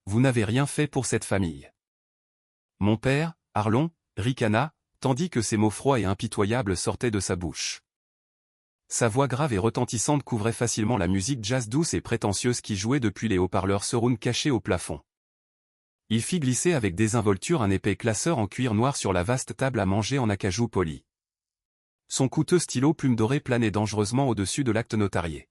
vous n'avez rien fait pour cette famille. Mon père, Arlon, ricana, tandis que ces mots froids et impitoyables sortaient de sa bouche. Sa voix grave et retentissante couvrait facilement la musique jazz douce et prétentieuse qui jouait depuis les haut-parleurs surround cachés au plafond. Il fit glisser avec désinvolture un épais classeur en cuir noir sur la vaste table à manger en acajou poli. Son coûteux stylo plume dorée planait dangereusement au-dessus de l'acte notarié.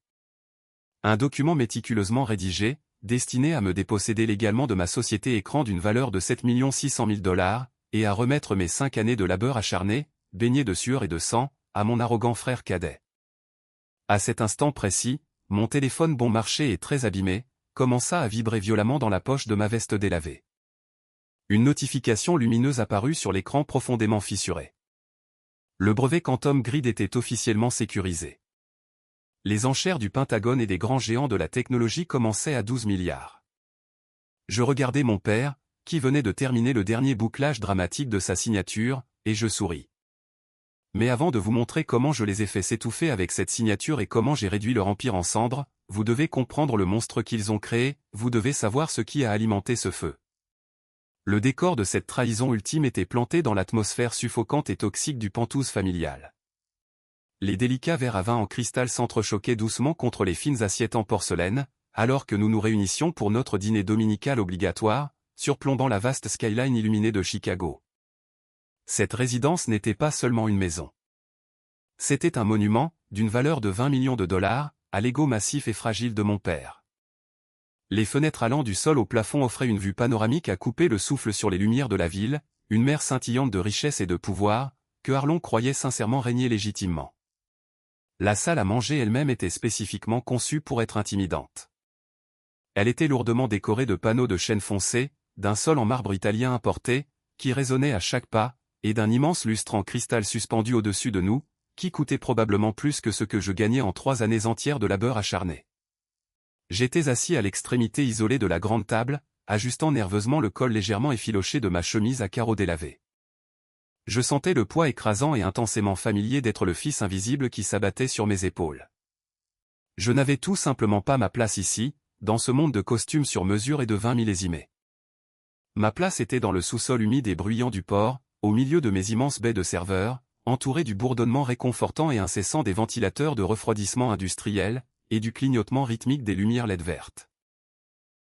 Un document méticuleusement rédigé, destiné à me déposséder légalement de ma société écran d'une valeur de 7 600 000 $, et à remettre mes 5 années de labeur acharné, baignées de sueur et de sang, à mon arrogant frère cadet. À cet instant précis, mon téléphone bon marché et très abîmé, commença à vibrer violemment dans la poche de ma veste délavée. Une notification lumineuse apparut sur l'écran profondément fissuré. Le brevet Quantum Grid était officiellement sécurisé. Les enchères du Pentagone et des grands géants de la technologie commençaient à 12 milliards. Je regardais mon père, qui venait de terminer le dernier bouclage dramatique de sa signature, et je souris. Mais avant de vous montrer comment je les ai fait s'étouffer avec cette signature et comment j'ai réduit leur empire en cendres, vous devez comprendre le monstre qu'ils ont créé, vous devez savoir ce qui a alimenté ce feu. Le décor de cette trahison ultime était planté dans l'atmosphère suffocante et toxique du Penthouse familial. Les délicats verres à vin en cristal s'entrechoquaient doucement contre les fines assiettes en porcelaine, alors que nous nous réunissions pour notre dîner dominical obligatoire, surplombant la vaste skyline illuminée de Chicago. Cette résidence n'était pas seulement une maison. C'était un monument, d'une valeur de 20 millions de $, à l'ego massif et fragile de mon père. Les fenêtres allant du sol au plafond offraient une vue panoramique à couper le souffle sur les lumières de la ville, une mer scintillante de richesse et de pouvoir, que Arlon croyait sincèrement régner légitimement. La salle à manger elle-même était spécifiquement conçue pour être intimidante. Elle était lourdement décorée de panneaux de chêne foncé, d'un sol en marbre italien importé, qui résonnait à chaque pas, et d'un immense lustre en cristal suspendu au-dessus de nous, qui coûtait probablement plus que ce que je gagnais en 3 années entières de labeur acharné. J'étais assis à l'extrémité isolée de la grande table, ajustant nerveusement le col légèrement effiloché de ma chemise à carreaux délavés. Je sentais le poids écrasant et intensément familier d'être le fils invisible qui s'abattait sur mes épaules. Je n'avais tout simplement pas ma place ici, dans ce monde de costumes sur mesure et de vin millésimés. Ma place était dans le sous-sol humide et bruyant du port, au milieu de mes immenses baies de serveurs, entouré du bourdonnement réconfortant et incessant des ventilateurs de refroidissement industriel, et du clignotement rythmique des lumières LED vertes.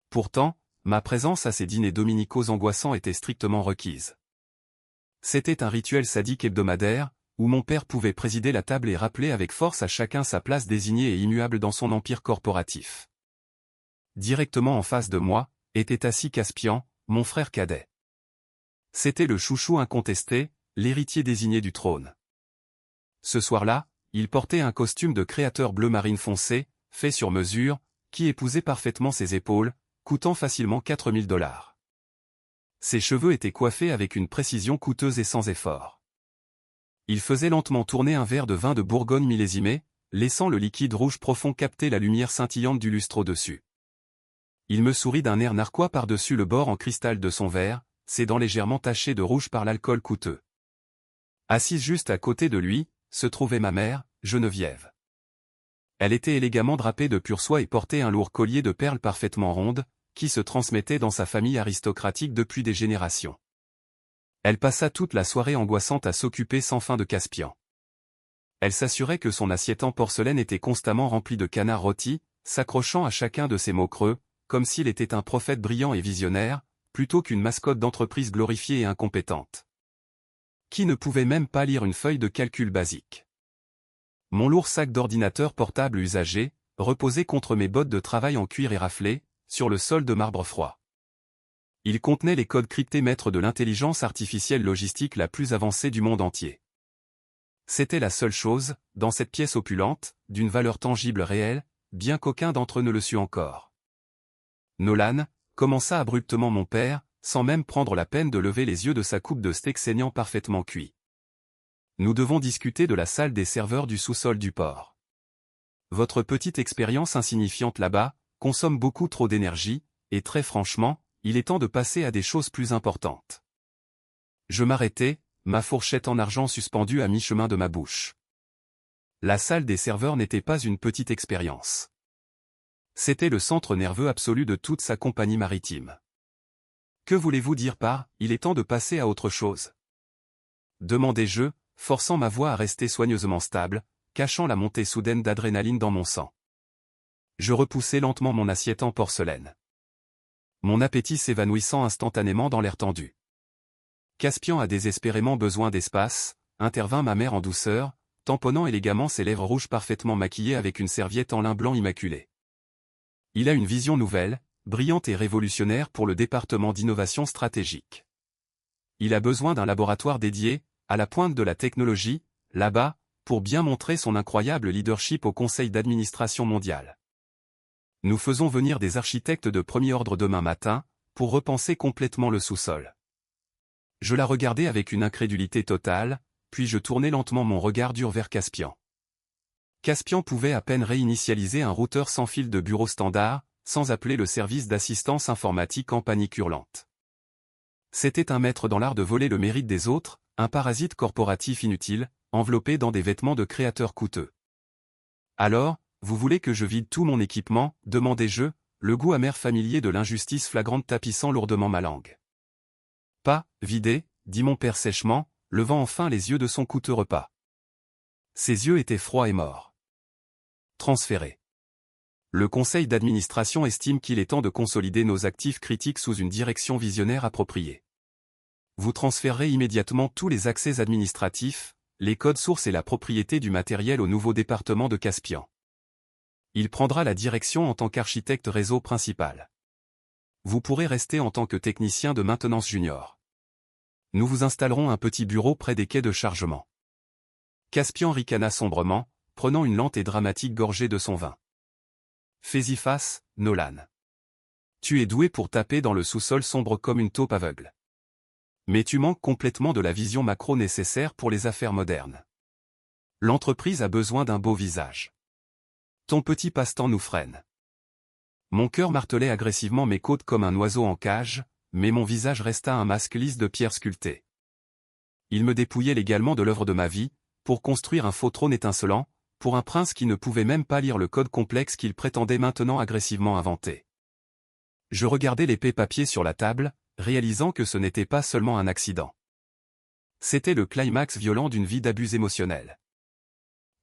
Pourtant, ma présence à ces dîners dominicaux angoissants était strictement requise. C'était un rituel sadique hebdomadaire, où mon père pouvait présider la table et rappeler avec force à chacun sa place désignée et immuable dans son empire corporatif. Directement en face de moi, était assis Caspian, mon frère cadet. C'était le chouchou incontesté, l'héritier désigné du trône. Ce soir-là, il portait un costume de créateur bleu marine foncé, fait sur mesure, qui épousait parfaitement ses épaules, coûtant facilement 4 000 $. Ses cheveux étaient coiffés avec une précision coûteuse et sans effort. Il faisait lentement tourner un verre de vin de Bourgogne millésimé, laissant le liquide rouge profond capter la lumière scintillante du lustre au-dessus. Il me sourit d'un air narquois par-dessus le bord en cristal de son verre, ses dents légèrement tachées de rouge par l'alcool coûteux. Assise juste à côté de lui, se trouvait ma mère, Geneviève. Elle était élégamment drapée de pure soie et portait un lourd collier de perles parfaitement rondes, qui se transmettait dans sa famille aristocratique depuis des générations. Elle passa toute la soirée angoissante à s'occuper sans fin de Caspian. Elle s'assurait que son assiette en porcelaine était constamment remplie de canards rôtis, s'accrochant à chacun de ses mots creux, comme s'il était un prophète brillant et visionnaire, plutôt qu'une mascotte d'entreprise glorifiée et incompétente. Qui ne pouvait même pas lire une feuille de calcul basique. Mon lourd sac d'ordinateur portable usagé, reposait contre mes bottes de travail en cuir éraflé, sur le sol de marbre froid. Il contenait les codes cryptés maîtres de l'intelligence artificielle logistique la plus avancée du monde entier. C'était la seule chose, dans cette pièce opulente, d'une valeur tangible réelle, bien qu'aucun d'entre eux ne le sût encore. Nolan, commença abruptement mon père, sans même prendre la peine de lever les yeux de sa coupe de steak saignant parfaitement cuit. Nous devons discuter de la salle des serveurs du sous-sol du port. Votre petite expérience insignifiante là-bas, consomme beaucoup trop d'énergie, et très franchement, il est temps de passer à des choses plus importantes. Je m'arrêtai, ma fourchette en argent suspendue à mi-chemin de ma bouche. La salle des serveurs n'était pas une petite expérience. C'était le centre nerveux absolu de toute sa compagnie maritime. Que voulez-vous dire par « il est temps de passer à autre chose » demandai-je, forçant ma voix à rester soigneusement stable, cachant la montée soudaine d'adrénaline dans mon sang. Je repoussai lentement mon assiette en porcelaine. Mon appétit s'évanouissant instantanément dans l'air tendu. Caspian a désespérément besoin d'espace, intervint ma mère en douceur, tamponnant élégamment ses lèvres rouges parfaitement maquillées avec une serviette en lin blanc immaculé. Il a une vision nouvelle, brillante et révolutionnaire pour le département d'innovation stratégique. Il a besoin d'un laboratoire dédié, à la pointe de la technologie, là-bas, pour bien montrer son incroyable leadership au conseil d'administration mondial. Nous faisons venir des architectes de premier ordre demain matin, pour repenser complètement le sous-sol. Je la regardais avec une incrédulité totale, puis je tournai lentement mon regard dur vers Caspian. Caspian pouvait à peine réinitialiser un routeur sans fil de bureau standard, sans appeler le service d'assistance informatique en panique hurlante. C'était un maître dans l'art de voler le mérite des autres, un parasite corporatif inutile, enveloppé dans des vêtements de créateurs coûteux. Alors, vous voulez que je vide tout mon équipement, demandai-je, le goût amer familier de l'injustice flagrante tapissant lourdement ma langue. Pas, vider, dit mon père sèchement, levant enfin les yeux de son coûteux repas. Ses yeux étaient froids et morts. Transférer. Le conseil d'administration estime qu'il est temps de consolider nos actifs critiques sous une direction visionnaire appropriée. Vous transférerez immédiatement tous les accès administratifs, les codes sources et la propriété du matériel au nouveau département de Caspian. Il prendra la direction en tant qu'architecte réseau principal. Vous pourrez rester en tant que technicien de maintenance junior. Nous vous installerons un petit bureau près des quais de chargement. Caspian ricana sombrement, prenant une lente et dramatique gorgée de son vin. Fais-y face, Nolan. Tu es doué pour taper dans le sous-sol sombre comme une taupe aveugle. Mais tu manques complètement de la vision macro nécessaire pour les affaires modernes. L'entreprise a besoin d'un beau visage. Ton petit passe-temps nous freine. Mon cœur martelait agressivement mes côtes comme un oiseau en cage, mais mon visage resta un masque lisse de pierre sculptée. Il me dépouillait légalement de l'œuvre de ma vie, pour construire un faux trône étincelant, pour un prince qui ne pouvait même pas lire le code complexe qu'il prétendait maintenant agressivement inventer. Je regardais l'épais papier sur la table, réalisant que ce n'était pas seulement un accident. C'était le climax violent d'une vie d'abus émotionnel.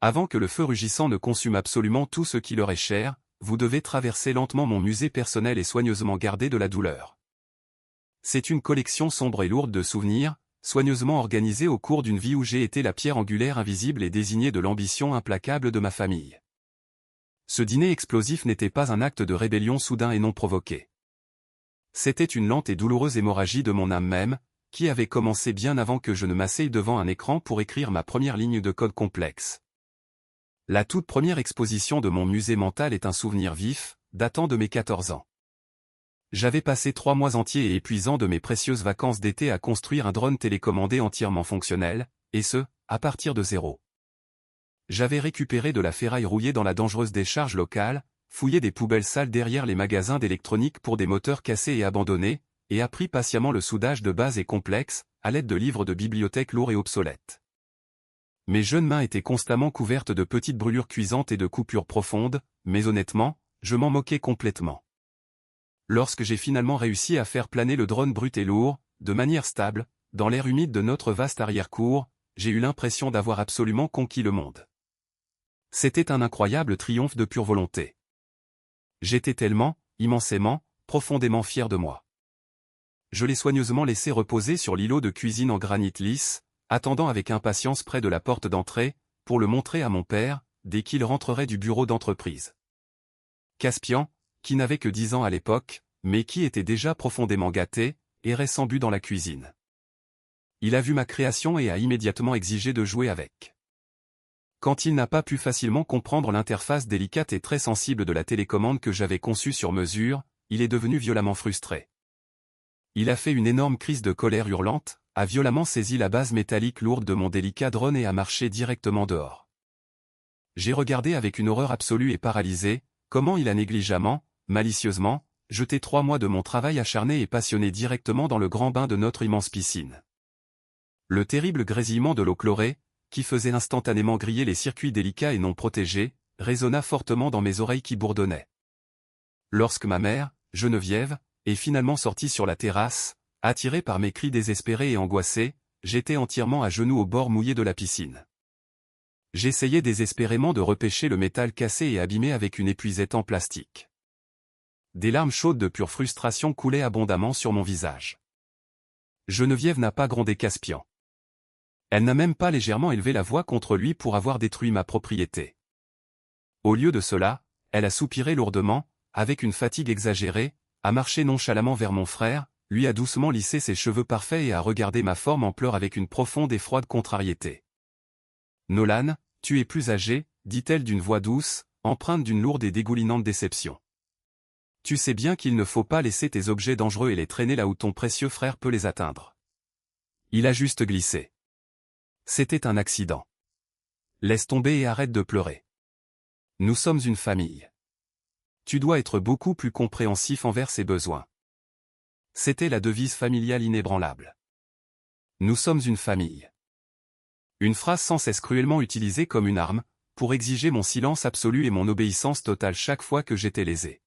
Avant que le feu rugissant ne consume absolument tout ce qui leur est cher, vous devez traverser lentement mon musée personnel et soigneusement gardé de la douleur. C'est une collection sombre et lourde de souvenirs, soigneusement organisée au cours d'une vie où j'ai été la pierre angulaire invisible et désignée de l'ambition implacable de ma famille. Ce dîner explosif n'était pas un acte de rébellion soudain et non provoqué. C'était une lente et douloureuse hémorragie de mon âme même, qui avait commencé bien avant que je ne m'asseye devant un écran pour écrire ma première ligne de code complexe. La toute première exposition de mon musée mental est un souvenir vif, datant de mes 14 ans. J'avais passé 3 mois entiers et épuisants de mes précieuses vacances d'été à construire un drone télécommandé entièrement fonctionnel, et ce, à partir de zéro. J'avais récupéré de la ferraille rouillée dans la dangereuse décharge locale, fouillé des poubelles sales derrière les magasins d'électronique pour des moteurs cassés et abandonnés, et appris patiemment le soudage de base et complexe, à l'aide de livres de bibliothèque lourds et obsolètes. Mes jeunes mains étaient constamment couvertes de petites brûlures cuisantes et de coupures profondes, mais honnêtement, je m'en moquais complètement. Lorsque j'ai finalement réussi à faire planer le drone brut et lourd, de manière stable, dans l'air humide de notre vaste arrière-cour, j'ai eu l'impression d'avoir absolument conquis le monde. C'était un incroyable triomphe de pure volonté. J'étais tellement, immensément, profondément fier de moi. Je l'ai soigneusement laissé reposer sur l'îlot de cuisine en granit lisse, attendant avec impatience près de la porte d'entrée, pour le montrer à mon père, dès qu'il rentrerait du bureau d'entreprise. Caspian, qui n'avait que 10 ans à l'époque, mais qui était déjà profondément gâté, errait sans but dans la cuisine. Il a vu ma création et a immédiatement exigé de jouer avec. Quand il n'a pas pu facilement comprendre l'interface délicate et très sensible de la télécommande que j'avais conçue sur mesure, il est devenu violemment frustré. Il a fait une énorme crise de colère hurlante, a violemment saisi la base métallique lourde de mon délicat drone et a marché directement dehors. J'ai regardé avec une horreur absolue et paralysée, comment il a négligemment, malicieusement, jeté 3 mois de mon travail acharné et passionné directement dans le grand bain de notre immense piscine. Le terrible grésillement de l'eau chlorée, qui faisait instantanément griller les circuits délicats et non protégés, résonna fortement dans mes oreilles qui bourdonnaient. Lorsque ma mère, Geneviève, et finalement sorti sur la terrasse, attiré par mes cris désespérés et angoissés, j'étais entièrement à genoux au bord mouillé de la piscine. J'essayais désespérément de repêcher le métal cassé et abîmé avec une épuisette en plastique. Des larmes chaudes de pure frustration coulaient abondamment sur mon visage. Geneviève n'a pas grondé Caspian. Elle n'a même pas légèrement élevé la voix contre lui pour avoir détruit ma propriété. Au lieu de cela, elle a soupiré lourdement, avec une fatigue exagérée, a marché nonchalamment vers mon frère, lui a doucement lissé ses cheveux parfaits et a regardé ma forme en pleurs avec une profonde et froide contrariété. « Nolan, tu es plus âgé, dit-elle d'une voix douce, empreinte d'une lourde et dégoulinante déception. Tu sais bien qu'il ne faut pas laisser tes objets dangereux et les traîner là où ton précieux frère peut les atteindre. Il a juste glissé. C'était un accident. Laisse tomber et arrête de pleurer. Nous sommes une famille. Tu dois être beaucoup plus compréhensif envers ses besoins. » C'était la devise familiale inébranlable. Nous sommes une famille. Une phrase sans cesse cruellement utilisée comme une arme, pour exiger mon silence absolu et mon obéissance totale chaque fois que j'étais lésé.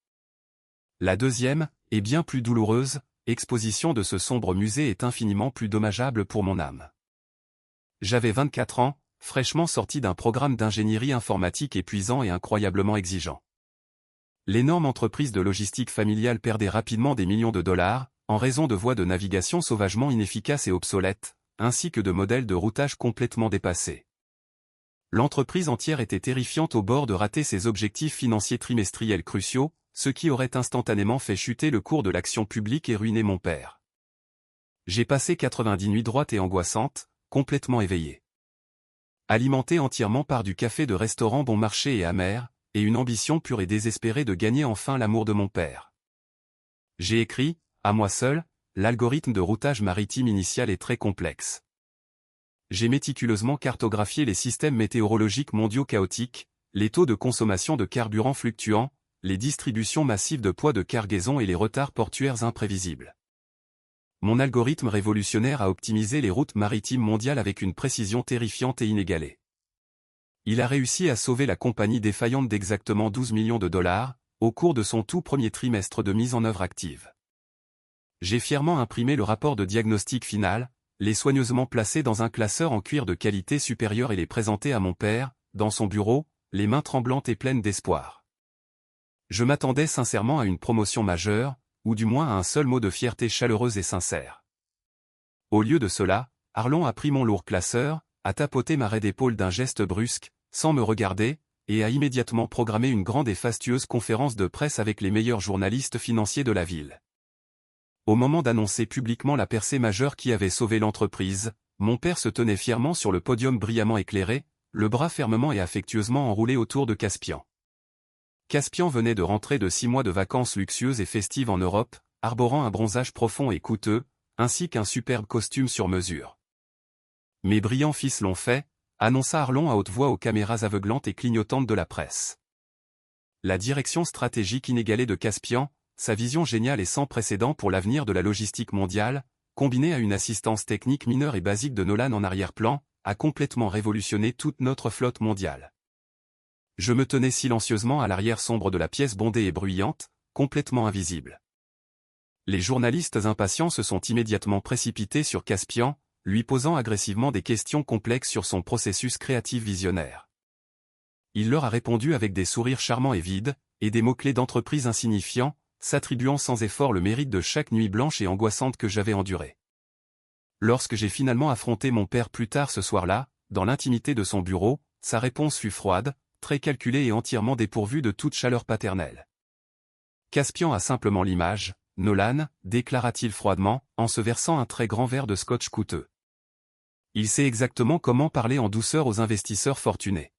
La deuxième, et bien plus douloureuse, exposition de ce sombre musée est infiniment plus dommageable pour mon âme. J'avais 24 ans, fraîchement sorti d'un programme d'ingénierie informatique épuisant et incroyablement exigeant. L'énorme entreprise de logistique familiale perdait rapidement des millions de dollars, en raison de voies de navigation sauvagement inefficaces et obsolètes, ainsi que de modèles de routage complètement dépassés. L'entreprise entière était terrifiante au bord de rater ses objectifs financiers trimestriels cruciaux, ce qui aurait instantanément fait chuter le cours de l'action publique et ruiné mon père. J'ai passé 90 nuits droites et angoissantes, complètement éveillé. Alimenté entièrement par du café de restaurant bon marché et amer, et une ambition pure et désespérée de gagner enfin l'amour de mon père. J'ai écrit, à moi seul, l'algorithme de routage maritime initial est très complexe. J'ai méticuleusement cartographié les systèmes météorologiques mondiaux chaotiques, les taux de consommation de carburant fluctuants, les distributions massives de poids de cargaison et les retards portuaires imprévisibles. Mon algorithme révolutionnaire a optimisé les routes maritimes mondiales avec une précision terrifiante et inégalée. Il a réussi à sauver la compagnie défaillante d'exactement 12 millions de dollars, au cours de son tout premier trimestre de mise en œuvre active. J'ai fièrement imprimé le rapport de diagnostic final, les soigneusement placé dans un classeur en cuir de qualité supérieure et les présenter à mon père, dans son bureau, les mains tremblantes et pleines d'espoir. Je m'attendais sincèrement à une promotion majeure, ou du moins à un seul mot de fierté chaleureuse et sincère. Au lieu de cela, Arlon a pris mon lourd classeur, a tapoté ma raide épaule d'un geste brusque, sans me regarder, et a immédiatement programmé une grande et fastueuse conférence de presse avec les meilleurs journalistes financiers de la ville. Au moment d'annoncer publiquement la percée majeure qui avait sauvé l'entreprise, mon père se tenait fièrement sur le podium brillamment éclairé, le bras fermement et affectueusement enroulé autour de Caspian. Caspian venait de rentrer de 6 mois de vacances luxueuses et festives en Europe, arborant un bronzage profond et coûteux, ainsi qu'un superbe costume sur mesure. Mes brillants fils l'ont fait, annonça Arlon à haute voix aux caméras aveuglantes et clignotantes de la presse. La direction stratégique inégalée de Caspian, sa vision géniale et sans précédent pour l'avenir de la logistique mondiale, combinée à une assistance technique mineure et basique de Nolan en arrière-plan, a complètement révolutionné toute notre flotte mondiale. Je me tenais silencieusement à l'arrière sombre de la pièce bondée et bruyante, complètement invisible. Les journalistes impatients se sont immédiatement précipités sur Caspian, lui posant agressivement des questions complexes sur son processus créatif visionnaire. Il leur a répondu avec des sourires charmants et vides, et des mots-clés d'entreprise insignifiants, s'attribuant sans effort le mérite de chaque nuit blanche et angoissante que j'avais endurée. Lorsque j'ai finalement affronté mon père plus tard ce soir-là, dans l'intimité de son bureau, sa réponse fut froide, très calculée et entièrement dépourvue de toute chaleur paternelle. Caspian a simplement l'image, Nolan, déclara-t-il froidement, en se versant un très grand verre de scotch coûteux. Il sait exactement comment parler en douceur aux investisseurs fortunés.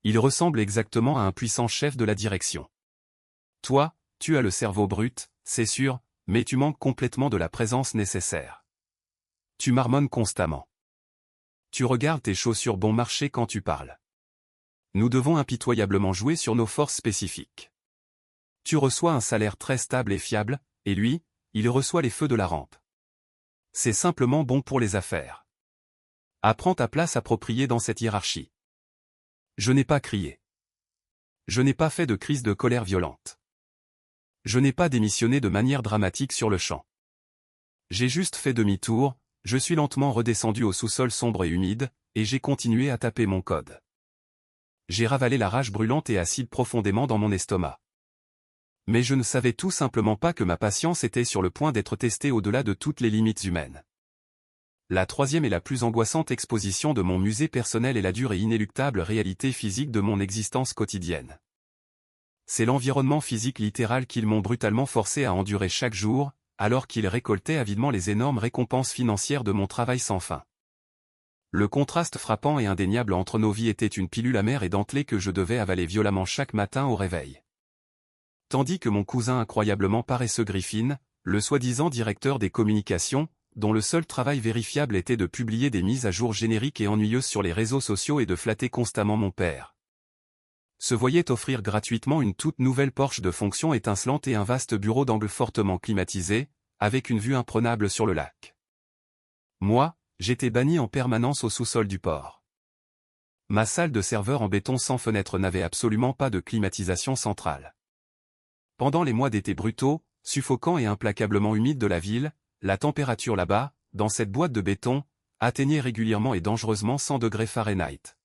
Il ressemble exactement à un puissant chef de la direction. Toi, tu as le cerveau brut, c'est sûr, mais tu manques complètement de la présence nécessaire. Tu marmonnes constamment. Tu regardes tes chaussures bon marché quand tu parles. Nous devons impitoyablement jouer sur nos forces spécifiques. Tu reçois un salaire très stable et fiable, et lui, il reçoit les feux de la rampe. C'est simplement bon pour les affaires. Apprends ta place appropriée dans cette hiérarchie. Je n'ai pas crié. Je n'ai pas fait de crise de colère violente. Je n'ai pas démissionné de manière dramatique sur le champ. J'ai juste fait demi-tour, je suis lentement redescendu au sous-sol sombre et humide, et j'ai continué à taper mon code. J'ai ravalé la rage brûlante et acide profondément dans mon estomac. Mais je ne savais tout simplement pas que ma patience était sur le point d'être testée au-delà de toutes les limites humaines. La troisième et la plus angoissante exposition de mon musée personnel est la dure et inéluctable réalité physique de mon existence quotidienne. C'est l'environnement physique littéral qu'ils m'ont brutalement forcé à endurer chaque jour, alors qu'ils récoltaient avidement les énormes récompenses financières de mon travail sans fin. Le contraste frappant et indéniable entre nos vies était une pilule amère et dentelée que je devais avaler violemment chaque matin au réveil. Tandis que mon cousin incroyablement paresseux Griffin, le soi-disant directeur des communications, dont le seul travail vérifiable était de publier des mises à jour génériques et ennuyeuses sur les réseaux sociaux et de flatter constamment mon père, se voyait offrir gratuitement une toute nouvelle Porsche de fonction étincelante et un vaste bureau d'angle fortement climatisé, avec une vue imprenable sur le lac. Moi, j'étais banni en permanence au sous-sol du port. Ma salle de serveur en béton sans fenêtre n'avait absolument pas de climatisation centrale. Pendant les mois d'été brutaux, suffocants et implacablement humides de la ville, la température là-bas, dans cette boîte de béton, atteignait régulièrement et dangereusement 100 degrés Fahrenheit.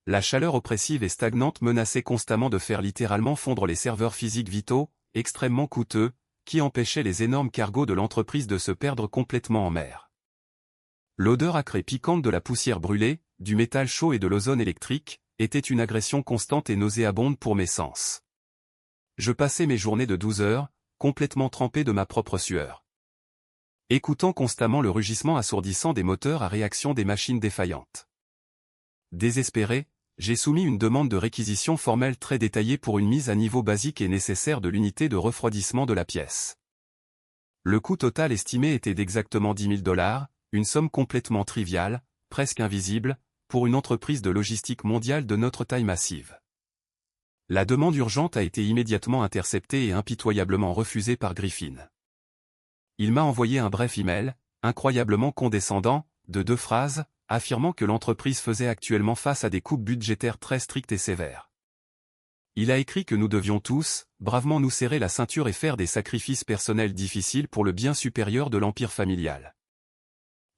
La chaleur oppressive et stagnante menaçait constamment de faire littéralement fondre les serveurs physiques vitaux, extrêmement coûteux, qui empêchaient les énormes cargos de l'entreprise de se perdre complètement en mer. L'odeur âcre et piquante de la poussière brûlée, du métal chaud et de l'ozone électrique, était une agression constante et nauséabonde pour mes sens. Je passais mes journées de 12 heures, complètement trempé de ma propre sueur, écoutant constamment le rugissement assourdissant des moteurs à réaction des machines défaillantes. Désespéré, j'ai soumis une demande de réquisition formelle très détaillée pour une mise à niveau basique et nécessaire de l'unité de refroidissement de la pièce. Le coût total estimé était d'exactement 10 000 $, une somme complètement triviale, presque invisible, pour une entreprise de logistique mondiale de notre taille massive. La demande urgente a été immédiatement interceptée et impitoyablement refusée par Griffin. Il m'a envoyé un bref email, incroyablement condescendant, de 2 phrases, affirmant que l'entreprise faisait actuellement face à des coupes budgétaires très strictes et sévères. Il a écrit que nous devions tous, bravement nous serrer la ceinture et faire des sacrifices personnels difficiles pour le bien supérieur de l'empire familial.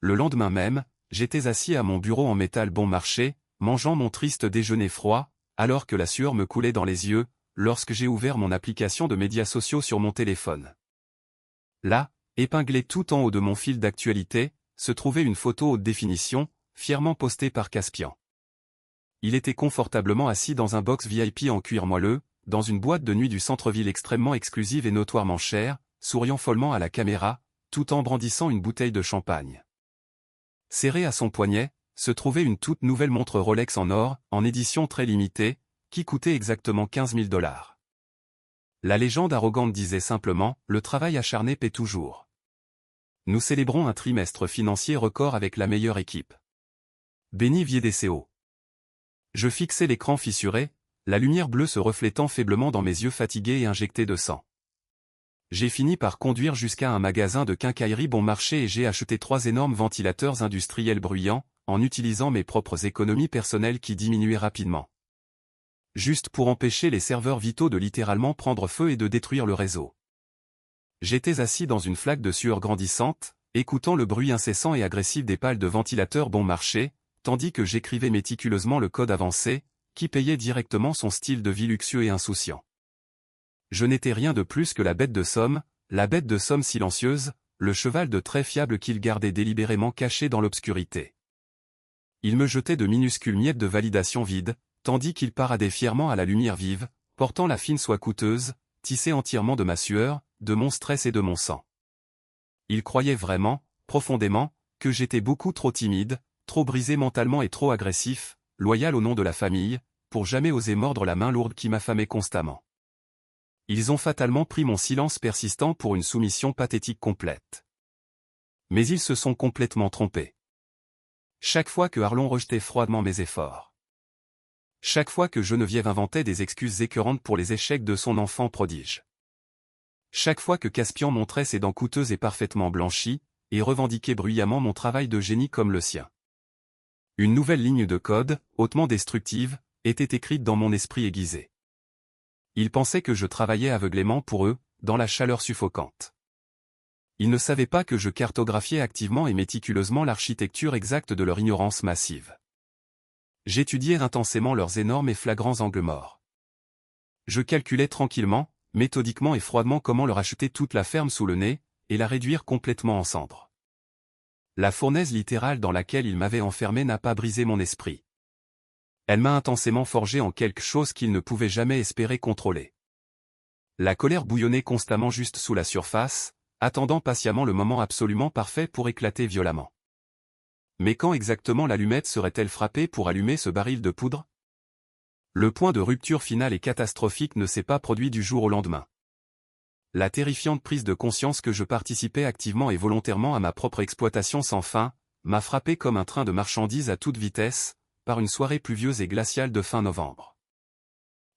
Le lendemain même, j'étais assis à mon bureau en métal bon marché, mangeant mon triste déjeuner froid, alors que la sueur me coulait dans les yeux, lorsque j'ai ouvert mon application de médias sociaux sur mon téléphone. Là, épinglée tout en haut de mon fil d'actualité, se trouvait une photo haute définition, fièrement postée par Caspian. Il était confortablement assis dans un box VIP en cuir moelleux, dans une boîte de nuit du centre-ville extrêmement exclusive et notoirement chère, souriant follement à la caméra, tout en brandissant une bouteille de champagne. Serrée à son poignet, se trouvait une toute nouvelle montre Rolex en or, en édition très limitée, qui coûtait exactement 15 000 $. La légende arrogante disait simplement « Le travail acharné paie toujours ». Nous célébrons un trimestre financier record avec la meilleure équipe. Béni Viedco. Je fixais l'écran fissuré, la lumière bleue se reflétant faiblement dans mes yeux fatigués et injectés de sang. J'ai fini par conduire jusqu'à un magasin de quincaillerie bon marché et j'ai acheté 3 énormes ventilateurs industriels bruyants, en utilisant mes propres économies personnelles qui diminuaient rapidement. Juste pour empêcher les serveurs vitaux de littéralement prendre feu et de détruire le réseau. J'étais assis dans une flaque de sueur grandissante, écoutant le bruit incessant et agressif des pales de ventilateurs bon marché, tandis que j'écrivais méticuleusement le code avancé, qui payait directement son style de vie luxueux et insouciant. Je n'étais rien de plus que la bête de somme silencieuse, le cheval de trait fiable qu'il gardait délibérément caché dans l'obscurité. Il me jetait de minuscules miettes de validation vides, tandis qu'il paradait fièrement à la lumière vive, portant la fine soie coûteuse, tissée entièrement de ma sueur, de mon stress et de mon sang. Il croyait vraiment, profondément, que j'étais beaucoup trop timide, trop brisé mentalement et trop agressif, loyal au nom de la famille, pour jamais oser mordre la main lourde qui m'affamait constamment. Ils ont fatalement pris mon silence persistant pour une soumission pathétique complète. Mais ils se sont complètement trompés. Chaque fois que Arlon rejetait froidement mes efforts. Chaque fois que Geneviève inventait des excuses écœurantes pour les échecs de son enfant prodige. Chaque fois que Caspian montrait ses dents coûteuses et parfaitement blanchies, et revendiquait bruyamment mon travail de génie comme le sien. Une nouvelle ligne de code, hautement destructive, était écrite dans mon esprit aiguisé. Ils pensaient que je travaillais aveuglément pour eux, dans la chaleur suffocante. Ils ne savaient pas que je cartographiais activement et méticuleusement l'architecture exacte de leur ignorance massive. J'étudiais intensément leurs énormes et flagrants angles morts. Je calculais tranquillement, méthodiquement et froidement comment leur acheter toute la ferme sous le nez, et la réduire complètement en cendres. La fournaise littérale dans laquelle il m'avait enfermé n'a pas brisé mon esprit. Elle m'a intensément forgé en quelque chose qu'il ne pouvait jamais espérer contrôler. La colère bouillonnait constamment juste sous la surface, attendant patiemment le moment absolument parfait pour éclater violemment. Mais quand exactement l'allumette serait-elle frappée pour allumer ce baril de poudre? Le point de rupture final et catastrophique ne s'est pas produit du jour au lendemain. La terrifiante prise de conscience que je participais activement et volontairement à ma propre exploitation sans fin, m'a frappé comme un train de marchandises à toute vitesse, par une soirée pluvieuse et glaciale de fin novembre.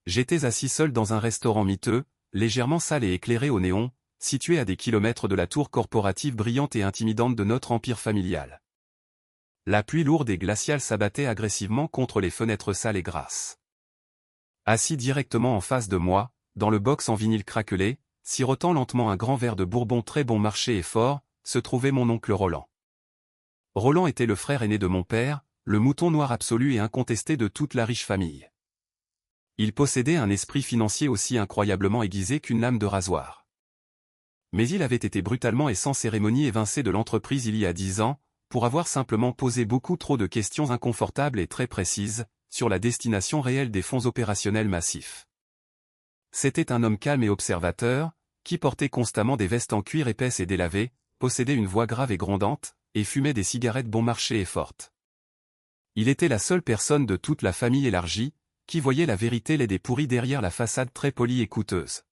J'étais assis seul dans un restaurant miteux, légèrement sale et éclairé au néon, situé à des kilomètres de la tour corporative brillante et intimidante de notre empire familial. La pluie lourde et glaciale s'abattait agressivement contre les fenêtres sales et grasses. Assis directement en face de moi, dans le box en vinyle craquelé, sirotant lentement un grand verre de bourbon très bon marché et fort, se trouvait mon oncle Roland. Roland était le frère aîné de mon père, le mouton noir absolu et incontesté de toute la riche famille. Il possédait un esprit financier aussi incroyablement aiguisé qu'une lame de rasoir. Mais il avait été brutalement et sans cérémonie évincé de l'entreprise il y a 10 ans, pour avoir simplement posé beaucoup trop de questions inconfortables et très précises, sur la destination réelle des fonds opérationnels massifs. C'était un homme calme et observateur, qui portait constamment des vestes en cuir épaisse et délavées, possédait une voix grave et grondante, et fumait des cigarettes bon marché et fortes. Il était la seule personne de toute la famille élargie, qui voyait la vérité laide et pourrie derrière la façade très polie et coûteuse.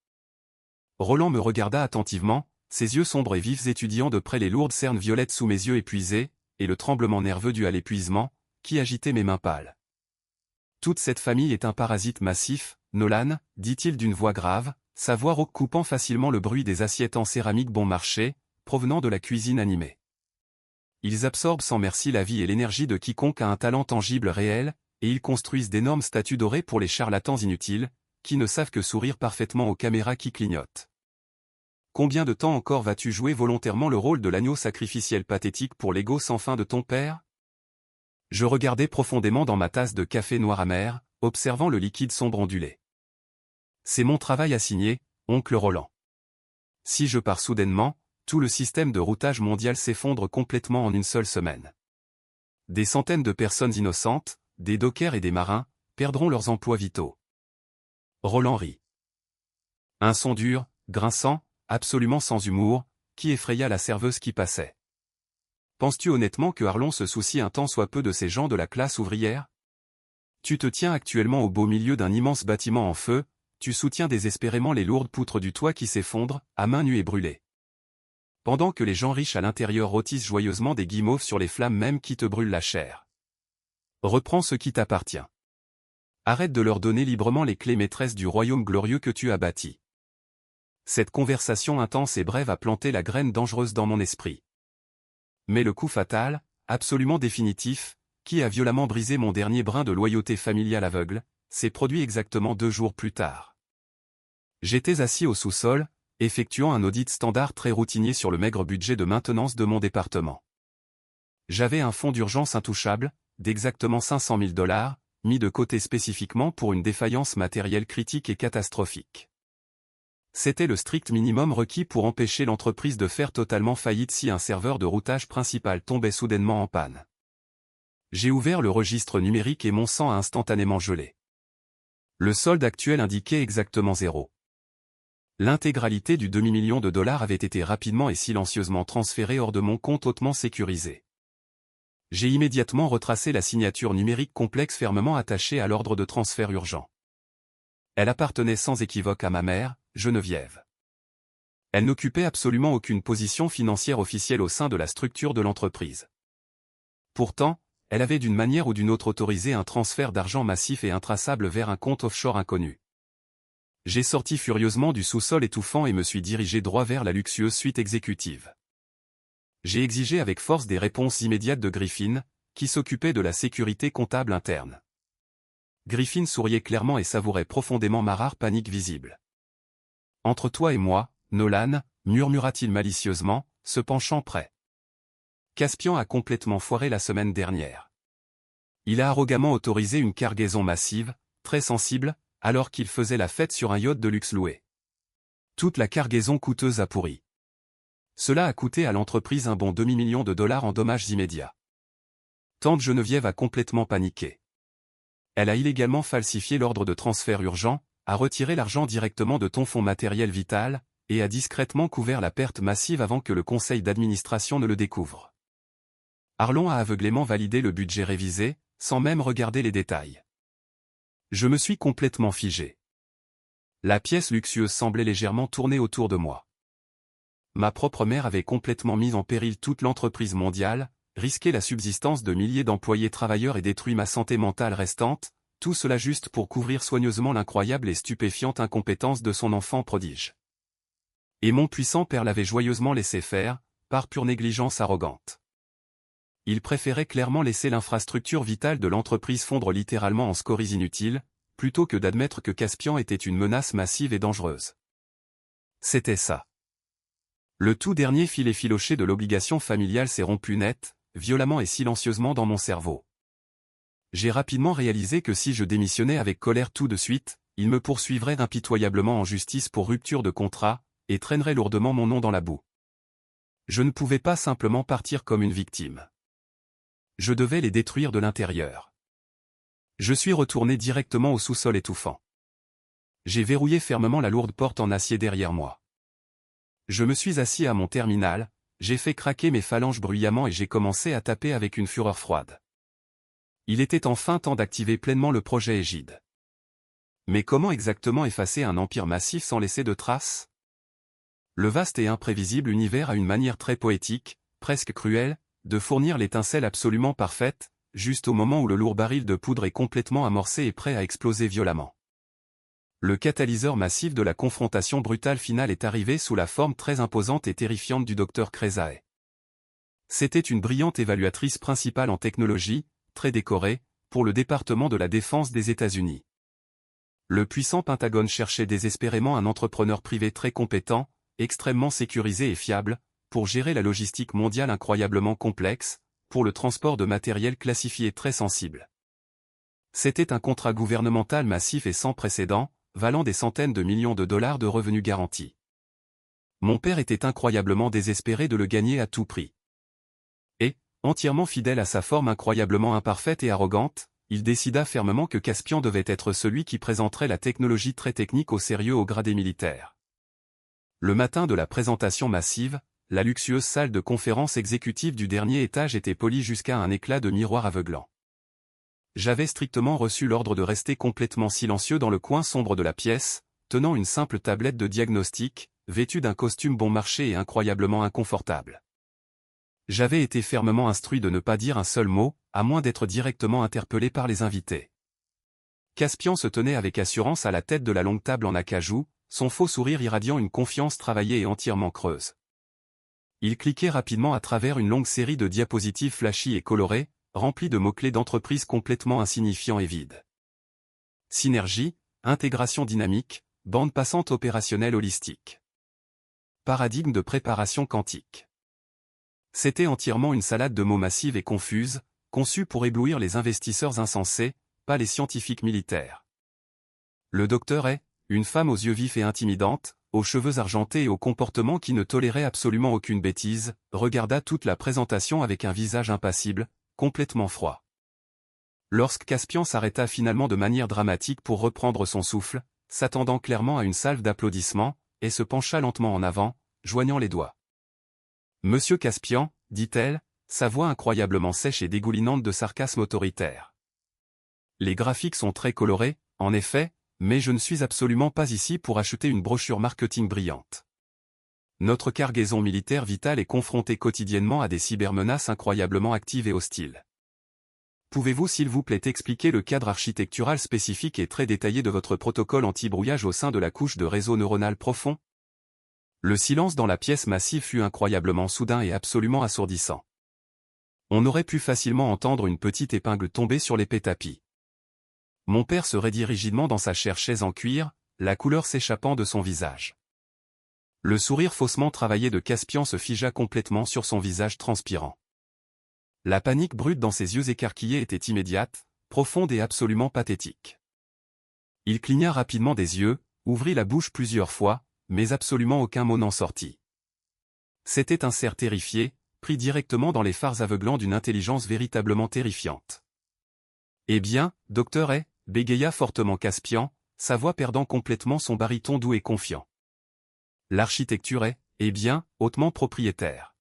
Roland me regarda attentivement, ses yeux sombres et vifs étudiant de près les lourdes cernes violettes sous mes yeux épuisés, et le tremblement nerveux dû à l'épuisement, qui agitait mes mains pâles. Toute cette famille est un parasite massif, Nolan, dit-il d'une voix grave, sa voix rauque coupant facilement le bruit des assiettes en céramique bon marché, provenant de la cuisine animée. Ils absorbent sans merci la vie et l'énergie de quiconque a un talent tangible réel, et ils construisent d'énormes statues dorées pour les charlatans inutiles, qui ne savent que sourire parfaitement aux caméras qui clignotent. Combien de temps encore vas-tu jouer volontairement le rôle de l'agneau sacrificiel pathétique pour l'ego sans fin de ton père? Je regardais profondément dans ma tasse de café noir amer, observant le liquide sombre ondulé. C'est mon travail assigné, oncle Roland. Si je pars soudainement, tout le système de routage mondial s'effondre complètement en une seule semaine. Des centaines de personnes innocentes, des dockers et des marins, perdront leurs emplois vitaux. Roland rit. Un son dur, grinçant, absolument sans humour, qui effraya la serveuse qui passait. Penses-tu honnêtement que Arlon se soucie un tant soit peu de ces gens de la classe ouvrière? Tu te tiens actuellement au beau milieu d'un immense bâtiment en feu, tu soutiens désespérément les lourdes poutres du toit qui s'effondrent, à main nue et brûlées. Pendant que les gens riches à l'intérieur rôtissent joyeusement des guimauves sur les flammes mêmes qui te brûlent la chair. Reprends ce qui t'appartient. Arrête de leur donner librement les clés maîtresses du royaume glorieux que tu as bâti. Cette conversation intense et brève a planté la graine dangereuse dans mon esprit. Mais le coup fatal, absolument définitif, qui a violemment brisé mon dernier brin de loyauté familiale aveugle, s'est produit exactement 2 jours plus tard. J'étais assis au sous-sol, effectuant un audit standard très routinier sur le maigre budget de maintenance de mon département. J'avais un fonds d'urgence intouchable, d'exactement 500 000 $, mis de côté spécifiquement pour une défaillance matérielle critique et catastrophique. C'était le strict minimum requis pour empêcher l'entreprise de faire totalement faillite si un serveur de routage principal tombait soudainement en panne. J'ai ouvert le registre numérique et mon sang a instantanément gelé. Le solde actuel indiquait exactement 0. L'intégralité du demi-million de dollars avait été rapidement et silencieusement transférée hors de mon compte hautement sécurisé. J'ai immédiatement retracé la signature numérique complexe fermement attachée à l'ordre de transfert urgent. Elle appartenait sans équivoque à ma mère, Geneviève. Elle n'occupait absolument aucune position financière officielle au sein de la structure de l'entreprise. Pourtant, elle avait d'une manière ou d'une autre autorisé un transfert d'argent massif et intraçable vers un compte offshore inconnu. J'ai sorti furieusement du sous-sol étouffant et me suis dirigé droit vers la luxueuse suite exécutive. J'ai exigé avec force des réponses immédiates de Griffin, qui s'occupait de la sécurité comptable interne. Griffin souriait clairement et savourait profondément ma rare panique visible. « Entre toi et moi, Nolan, murmura-t-il malicieusement, se penchant près. Caspian a complètement foiré la semaine dernière. Il a arrogamment autorisé une cargaison massive, très sensible, alors qu'il faisait la fête sur un yacht de luxe loué. Toute la cargaison coûteuse a pourri. Cela a coûté à l'entreprise un bon demi-million de dollars en dommages immédiats. Tante Geneviève a complètement paniqué. Elle a illégalement falsifié l'ordre de transfert urgent, a retiré l'argent directement de ton fonds matériel vital, et a discrètement couvert la perte massive avant que le conseil d'administration ne le découvre. Arlon a aveuglément validé le budget révisé, sans même regarder les détails. Je me suis complètement figé. La pièce luxueuse semblait légèrement tourner autour de moi. Ma propre mère avait complètement mis en péril toute l'entreprise mondiale, risqué la subsistance de milliers d'employés travailleurs et détruit ma santé mentale restante, tout cela juste pour couvrir soigneusement l'incroyable et stupéfiante incompétence de son enfant prodige. Et mon puissant père l'avait joyeusement laissé faire, par pure négligence arrogante. Il préférait clairement laisser l'infrastructure vitale de l'entreprise fondre littéralement en scories inutiles, plutôt que d'admettre que Caspian était une menace massive et dangereuse. C'était ça. Le tout dernier fil effiloché de l'obligation familiale s'est rompu net, violemment et silencieusement dans mon cerveau. J'ai rapidement réalisé que si je démissionnais avec colère tout de suite, il me poursuivrait impitoyablement en justice pour rupture de contrat, et traînerait lourdement mon nom dans la boue. Je ne pouvais pas simplement partir comme une victime. Je devais les détruire de l'intérieur. Je suis retourné directement au sous-sol étouffant. J'ai verrouillé fermement la lourde porte en acier derrière moi. Je me suis assis à mon terminal, j'ai fait craquer mes phalanges bruyamment et j'ai commencé à taper avec une fureur froide. Il était enfin temps d'activer pleinement le projet Égide. Mais comment exactement effacer un empire massif sans laisser de traces ? Le vaste et imprévisible univers a une manière très poétique, presque cruelle, de fournir l'étincelle absolument parfaite, juste au moment où le lourd baril de poudre est complètement amorcé et prêt à exploser violemment. Le catalyseur massif de la confrontation brutale finale est arrivé sous la forme très imposante et terrifiante du Dr Kresae. C'était une brillante évaluatrice principale en technologie, très décorée, pour le département de la défense des États-Unis. Le puissant Pentagone cherchait désespérément un entrepreneur privé très compétent, extrêmement sécurisé et fiable, pour gérer la logistique mondiale incroyablement complexe, pour le transport de matériel classifié très sensible. C'était un contrat gouvernemental massif et sans précédent, valant des centaines de millions de dollars de revenus garantis. Mon père était incroyablement désespéré de le gagner à tout prix. Et, entièrement fidèle à sa forme incroyablement imparfaite et arrogante, il décida fermement que Caspian devait être celui qui présenterait la technologie très technique au sérieux au gradé militaire. Le matin de la présentation massive, la luxueuse salle de conférence exécutive du dernier étage était polie jusqu'à un éclat de miroir aveuglant. J'avais strictement reçu l'ordre de rester complètement silencieux dans le coin sombre de la pièce, tenant une simple tablette de diagnostic, vêtue d'un costume bon marché et incroyablement inconfortable. J'avais été fermement instruit de ne pas dire un seul mot, à moins d'être directement interpellé par les invités. Caspian se tenait avec assurance à la tête de la longue table en acajou, son faux sourire irradiant une confiance travaillée et entièrement creuse. Il cliquait rapidement à travers une longue série de diapositives flashy et colorées, remplies de mots-clés d'entreprises complètement insignifiants et vides. Synergie, intégration dynamique, bande passante opérationnelle holistique. Paradigme de préparation quantique. C'était entièrement une salade de mots massive et confuse, conçue pour éblouir les investisseurs insensés, pas les scientifiques militaires. Le docteur est, une femme aux yeux vifs et intimidantes, aux cheveux argentés et au comportement qui ne tolérait absolument aucune bêtise, regarda toute la présentation avec un visage impassible, complètement froid. Lorsque Caspian s'arrêta finalement de manière dramatique pour reprendre son souffle, s'attendant clairement à une salve d'applaudissements, et se pencha lentement en avant, joignant les doigts. « Monsieur Caspian, dit-elle, sa voix incroyablement sèche et dégoulinante de sarcasme autoritaire. Les graphiques sont très colorés, en effet, mais je ne suis absolument pas ici pour acheter une brochure marketing brillante. Notre cargaison militaire vitale est confrontée quotidiennement à des cybermenaces incroyablement actives et hostiles. Pouvez-vous s'il vous plaît expliquer le cadre architectural spécifique et très détaillé de votre protocole anti-brouillage au sein de la couche de réseau neuronal profond ? Le silence dans la pièce massive fut incroyablement soudain et absolument assourdissant. On aurait pu facilement entendre une petite épingle tomber sur l'épais tapis. Mon père se raidit rigidement dans sa chère chaise en cuir, la couleur s'échappant de son visage. Le sourire faussement travaillé de Caspian se figea complètement sur son visage transpirant. La panique brute dans ses yeux écarquillés était immédiate, profonde et absolument pathétique. Il cligna rapidement des yeux, ouvrit la bouche plusieurs fois, mais absolument aucun mot n'en sortit. C'était un cerf terrifié, pris directement dans les phares aveuglants d'une intelligence véritablement terrifiante. « Eh bien, docteur bégaya fortement Caspian, sa voix perdant complètement son baryton doux et confiant. L'architecture est, eh bien, hautement propriétaire.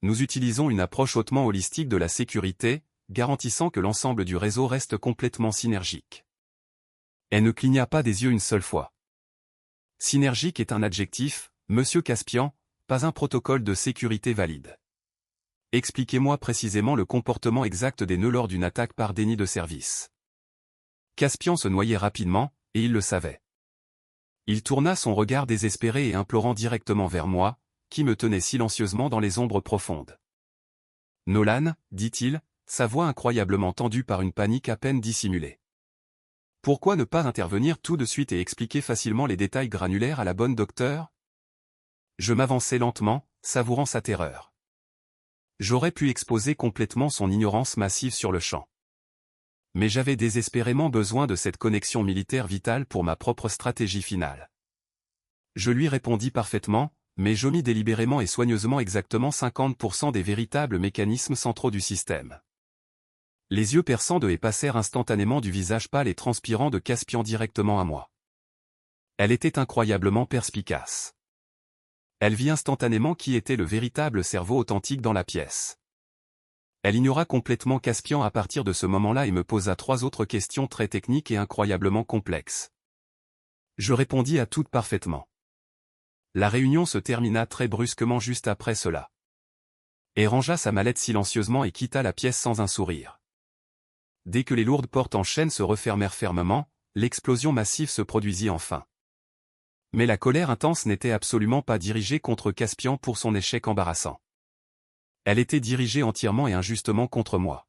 Nous utilisons une approche hautement holistique de la sécurité, garantissant que l'ensemble du réseau reste complètement synergique. » Elle ne cligna pas des yeux une seule fois. Synergique est un adjectif, monsieur Caspian, pas un protocole de sécurité valide. Expliquez-moi précisément le comportement exact des nœuds lors d'une attaque par déni de service. Caspian se noyait rapidement, et il le savait. Il tourna son regard désespéré et implorant directement vers moi, qui me tenait silencieusement dans les ombres profondes. Nolan, dit-il, sa voix incroyablement tendue par une panique à peine dissimulée. Pourquoi ne pas intervenir tout de suite et expliquer facilement les détails granulaires à la bonne docteure? Je m'avançai lentement, savourant sa terreur. J'aurais pu exposer complètement son ignorance massive sur le champ. Mais j'avais désespérément besoin de cette connexion militaire vitale pour ma propre stratégie finale. Je lui répondis parfaitement, mais j'omis délibérément et soigneusement exactement 50% des véritables mécanismes centraux du système. Les yeux perçants de passèrent instantanément du visage pâle et transpirant de Caspian directement à moi. Elle était incroyablement perspicace. Elle vit instantanément qui était le véritable cerveau authentique dans la pièce. Elle ignora complètement Caspian à partir de ce moment-là et me posa 3 autres questions très techniques et incroyablement complexes. Je répondis à toutes parfaitement. La réunion se termina très brusquement juste après cela. Et rangea sa mallette silencieusement et quitta la pièce sans un sourire. Dès que les lourdes portes en chaîne se refermèrent fermement, l'explosion massive se produisit enfin. Mais la colère intense n'était absolument pas dirigée contre Caspian pour son échec embarrassant. Elle était dirigée entièrement et injustement contre moi.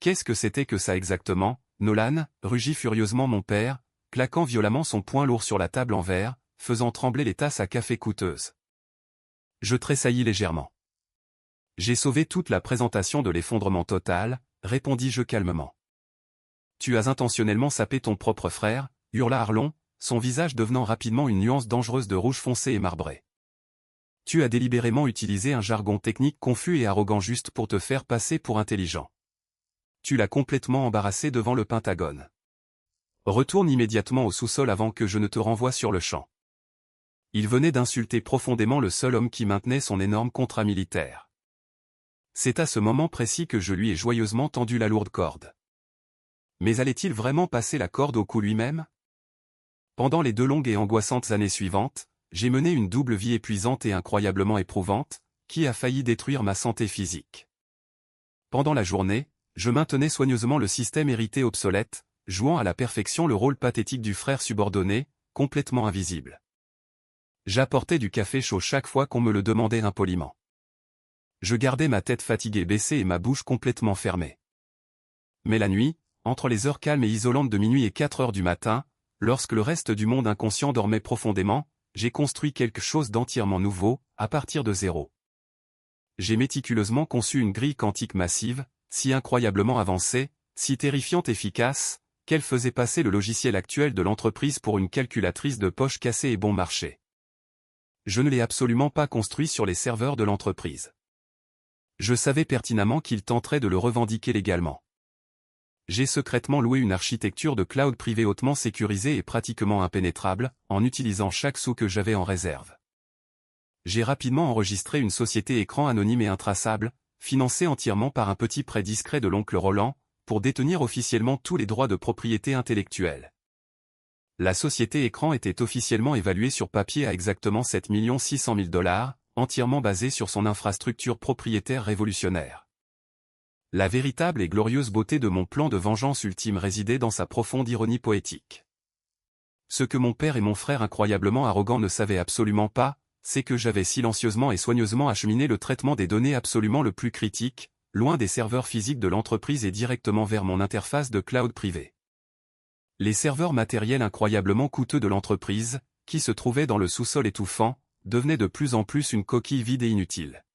Qu'est-ce que c'était que ça exactement, Nolan, rugit furieusement mon père, claquant violemment son poing lourd sur la table en verre, faisant trembler les tasses à café coûteuses. Je tressaillis légèrement. J'ai sauvé toute la présentation de l'effondrement total, répondis-je calmement. Tu as intentionnellement sapé ton propre frère, hurla Arlon, son visage devenant rapidement une nuance dangereuse de rouge foncé et marbré. Tu as délibérément utilisé un jargon technique confus et arrogant juste pour te faire passer pour intelligent. Tu l'as complètement embarrassé devant le Pentagone. Retourne immédiatement au sous-sol avant que je ne te renvoie sur le champ. Il venait d'insulter profondément le seul homme qui maintenait son énorme contrat militaire. C'est à ce moment précis que je lui ai joyeusement tendu la lourde corde. Mais allait-il vraiment passer la corde au cou lui-même? Pendant les 2 longues et angoissantes années suivantes, j'ai mené une double vie épuisante et incroyablement éprouvante, qui a failli détruire ma santé physique. Pendant la journée, je maintenais soigneusement le système hérité obsolète, jouant à la perfection le rôle pathétique du frère subordonné, complètement invisible. J'apportais du café chaud chaque fois qu'on me le demandait impoliment. Je gardais ma tête fatiguée baissée et ma bouche complètement fermée. Mais la nuit, entre les heures calmes et isolantes de minuit et 4 heures du matin, lorsque le reste du monde inconscient dormait profondément, j'ai construit quelque chose d'entièrement nouveau, à partir de zéro. J'ai méticuleusement conçu une grille quantique massive, si incroyablement avancée, si terrifiante efficace, qu'elle faisait passer le logiciel actuel de l'entreprise pour une calculatrice de poche cassée et bon marché. Je ne l'ai absolument pas construit sur les serveurs de l'entreprise. Je savais pertinemment qu'ils tenteraient de le revendiquer légalement. J'ai secrètement loué une architecture de cloud privé hautement sécurisée et pratiquement impénétrable, en utilisant chaque sou que j'avais en réserve. J'ai rapidement enregistré une société écran anonyme et intraçable, financée entièrement par un petit prêt discret de l'oncle Roland, pour détenir officiellement tous les droits de propriété intellectuelle. La société écran était officiellement évaluée sur papier à exactement 7 600 000 $, entièrement basée sur son infrastructure propriétaire révolutionnaire. La véritable et glorieuse beauté de mon plan de vengeance ultime résidait dans sa profonde ironie poétique. Ce que mon père et mon frère incroyablement arrogants ne savaient absolument pas, c'est que j'avais silencieusement et soigneusement acheminé le traitement des données absolument le plus critique, loin des serveurs physiques de l'entreprise et directement vers mon interface de cloud privé. Les serveurs matériels incroyablement coûteux de l'entreprise, qui se trouvaient dans le sous-sol étouffant, devenaient de plus en plus une coquille vide et inutile.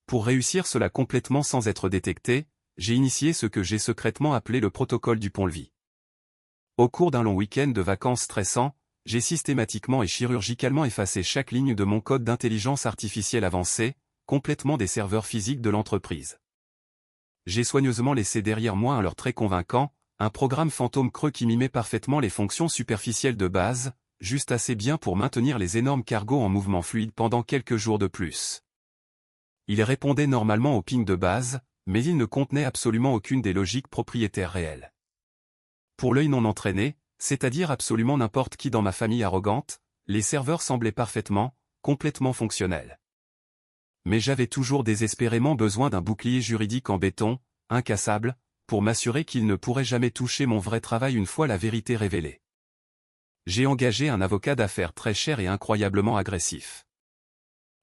Pour réussir cela complètement sans être détecté, j'ai initié ce que j'ai secrètement appelé le protocole du pont-levis. Au cours d'un long week-end de vacances stressant, j'ai systématiquement et chirurgicalement effacé chaque ligne de mon code d'intelligence artificielle avancée, complètement des serveurs physiques de l'entreprise. J'ai soigneusement laissé derrière moi un leurre très convaincant, un programme fantôme creux qui mimait parfaitement les fonctions superficielles de base, juste assez bien pour maintenir les énormes cargos en mouvement fluide pendant quelques jours de plus. Il répondait normalement au ping de base, mais il ne contenait absolument aucune des logiques propriétaires réelles. Pour l'œil non entraîné, c'est-à-dire absolument n'importe qui dans ma famille arrogante, les serveurs semblaient parfaitement, complètement fonctionnels. Mais j'avais toujours désespérément besoin d'un bouclier juridique en béton, incassable, pour m'assurer qu'il ne pourrait jamais toucher mon vrai travail une fois la vérité révélée. J'ai engagé un avocat d'affaires très cher et incroyablement agressif.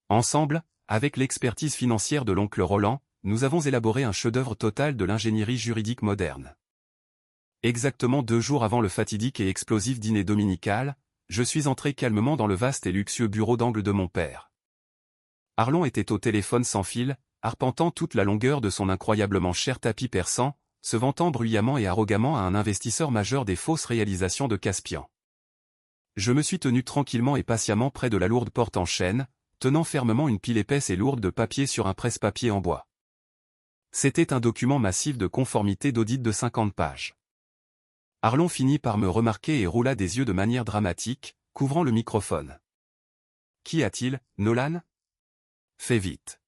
Ensemble, avec l'expertise financière de l'oncle Roland, nous avons élaboré un chef-d'œuvre total de l'ingénierie juridique moderne. Exactement 2 jours avant le fatidique et explosif dîner dominical, je suis entré calmement dans le vaste et luxueux bureau d'angle de mon père. Arlon était au téléphone sans fil, arpentant toute la longueur de son incroyablement cher tapis persan, se vantant bruyamment et arrogamment à un investisseur majeur des fausses réalisations de Caspian. Je me suis tenu tranquillement et patiemment près de la lourde porte en chêne, tenant fermement une pile épaisse et lourde de papier sur un presse-papier en bois. C'était un document massif de conformité d'audit de 50 pages. Arlon finit par me remarquer et roula des yeux de manière dramatique, couvrant le microphone. « Qu'y a-t-il, Nolan ? Fais vite.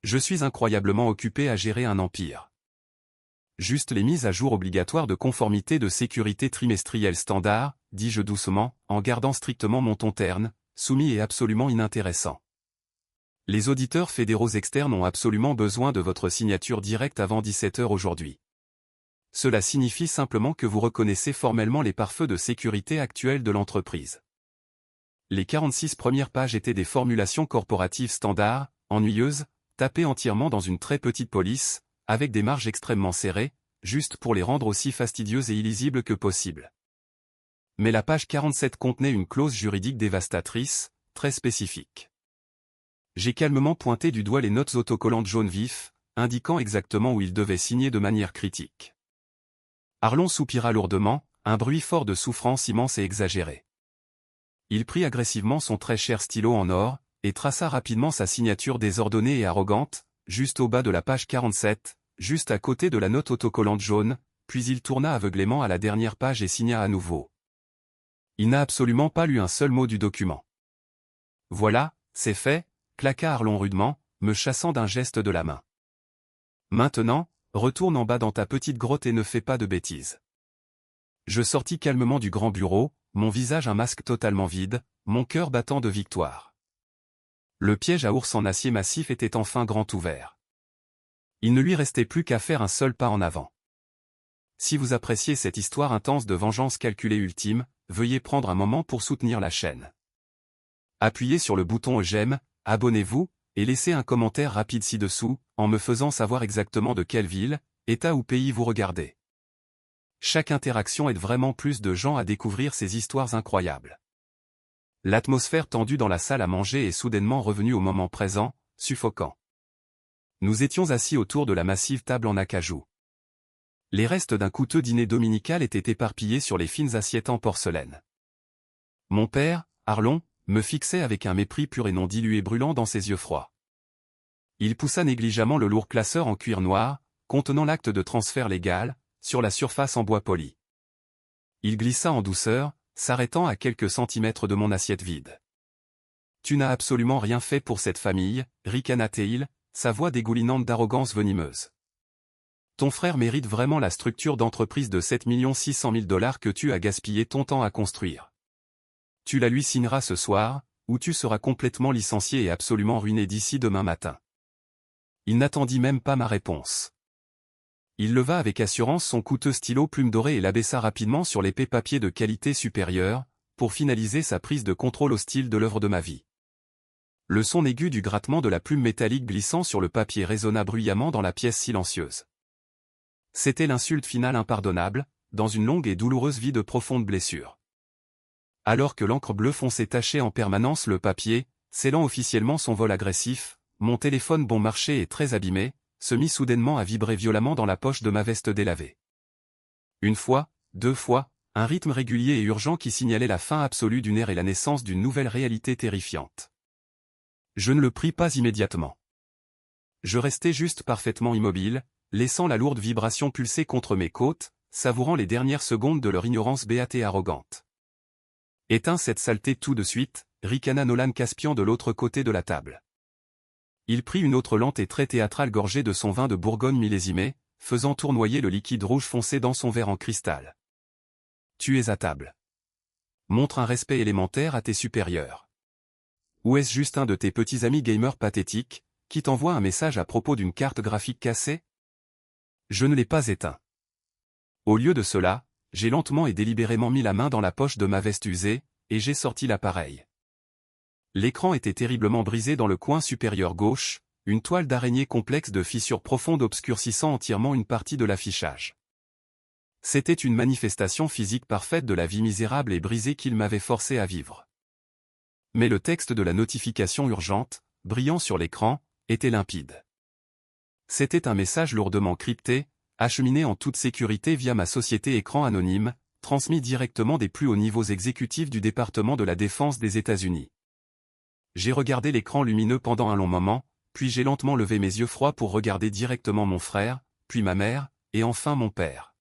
Je suis incroyablement occupé à gérer un empire. Juste les mises à jour obligatoires de conformité de sécurité trimestrielle standard, dis-je doucement, en gardant strictement mon ton terne, soumis et absolument inintéressant. Les auditeurs fédéraux externes ont absolument besoin de votre signature directe avant 17 h aujourd'hui. Cela signifie simplement que vous reconnaissez formellement les pare-feux de sécurité actuels de l'entreprise. Les 46 premières pages étaient des formulations corporatives standards, ennuyeuses, tapées entièrement dans une très petite police, avec des marges extrêmement serrées, juste pour les rendre aussi fastidieuses et illisibles que possible. Mais la page 47 contenait une clause juridique dévastatrice, très spécifique. J'ai calmement pointé du doigt les notes autocollantes jaune vif, indiquant exactement où il devait signer de manière critique. Arlon soupira lourdement, un bruit fort de souffrance immense et exagéré. Il prit agressivement son très cher stylo en or, et traça rapidement sa signature désordonnée et arrogante, juste au bas de la page 47, juste à côté de la note autocollante jaune, puis il tourna aveuglément à la dernière page et signa à nouveau. Il n'a absolument pas lu un seul mot du document. « Voilà, c'est fait », claqua Arlon rudement, me chassant d'un geste de la main. « Maintenant, retourne en bas dans ta petite grotte et ne fais pas de bêtises. » Je sortis calmement du grand bureau, mon visage un masque totalement vide, mon cœur battant de victoire. Le piège à ours en acier massif était enfin grand ouvert. Il ne lui restait plus qu'à faire un seul pas en avant. Si vous appréciez cette histoire intense de vengeance calculée ultime, veuillez prendre un moment pour soutenir la chaîne. Appuyez sur le bouton j'aime, abonnez-vous, et laissez un commentaire rapide ci-dessous, en me faisant savoir exactement de quelle ville, état ou pays vous regardez. Chaque interaction aide vraiment plus de gens à découvrir ces histoires incroyables. L'atmosphère tendue dans la salle à manger est soudainement revenue au moment présent, suffocant. Nous étions assis autour de la massive table en acajou. Les restes d'un coûteux dîner dominical étaient éparpillés sur les fines assiettes en porcelaine. Mon père, Arlon, me fixait avec un mépris pur et non dilué brûlant dans ses yeux froids. Il poussa négligemment le lourd classeur en cuir noir, contenant l'acte de transfert légal, sur la surface en bois poli. Il glissa en douceur, s'arrêtant à quelques centimètres de mon assiette vide. « Tu n'as absolument rien fait pour cette famille, » ricana-t-il, sa voix dégoulinante d'arrogance venimeuse. « Ton frère mérite vraiment la structure d'entreprise de 7 600 000 $ que tu as gaspillé ton temps à construire. Tu la lui signeras ce soir, ou tu seras complètement licencié et absolument ruiné d'ici demain matin. » Il n'attendit même pas ma réponse. Il leva avec assurance son coûteux stylo plume dorée et l'abaissa rapidement sur l'épais papier de qualité supérieure, pour finaliser sa prise de contrôle hostile de l'œuvre de ma vie. Le son aigu du grattement de la plume métallique glissant sur le papier résonna bruyamment dans la pièce silencieuse. C'était l'insulte finale impardonnable, dans une longue et douloureuse vie de profondes blessures. Alors que l'encre bleue foncé tachait en permanence le papier, scellant officiellement son vol agressif, mon téléphone bon marché et très abîmé, se mit soudainement à vibrer violemment dans la poche de ma veste délavée. Une fois, deux fois, un rythme régulier et urgent qui signalait la fin absolue d'une ère et la naissance d'une nouvelle réalité terrifiante. Je ne le pris pas immédiatement. Je restais juste parfaitement immobile, laissant la lourde vibration pulser contre mes côtes, savourant les dernières secondes de leur ignorance béate et arrogante. Éteins cette saleté tout de suite, ricana Nolan Caspian de l'autre côté de la table. Il prit une autre lente et très théâtrale gorgée de son vin de Bourgogne millésimé, faisant tournoyer le liquide rouge foncé dans son verre en cristal. Tu es à table. Montre un respect élémentaire à tes supérieurs. Ou est-ce juste un de tes petits amis gamers pathétiques, qui t'envoie un message à propos d'une carte graphique cassée? Je ne l'ai pas éteint. Au lieu de cela, j'ai lentement et délibérément mis la main dans la poche de ma veste usée, et j'ai sorti l'appareil. L'écran était terriblement brisé dans le coin supérieur gauche, une toile d'araignée complexe de fissures profondes obscurcissant entièrement une partie de l'affichage. C'était une manifestation physique parfaite de la vie misérable et brisée qu'il m'avait forcé à vivre. Mais le texte de la notification urgente, brillant sur l'écran, était limpide. C'était un message lourdement crypté, acheminé en toute sécurité via ma société écran anonyme, transmis directement des plus hauts niveaux exécutifs du département de la Défense des États-Unis. J'ai regardé l'écran lumineux pendant un long moment, puis j'ai lentement levé mes yeux froids pour regarder directement mon frère, puis ma mère, et enfin mon père.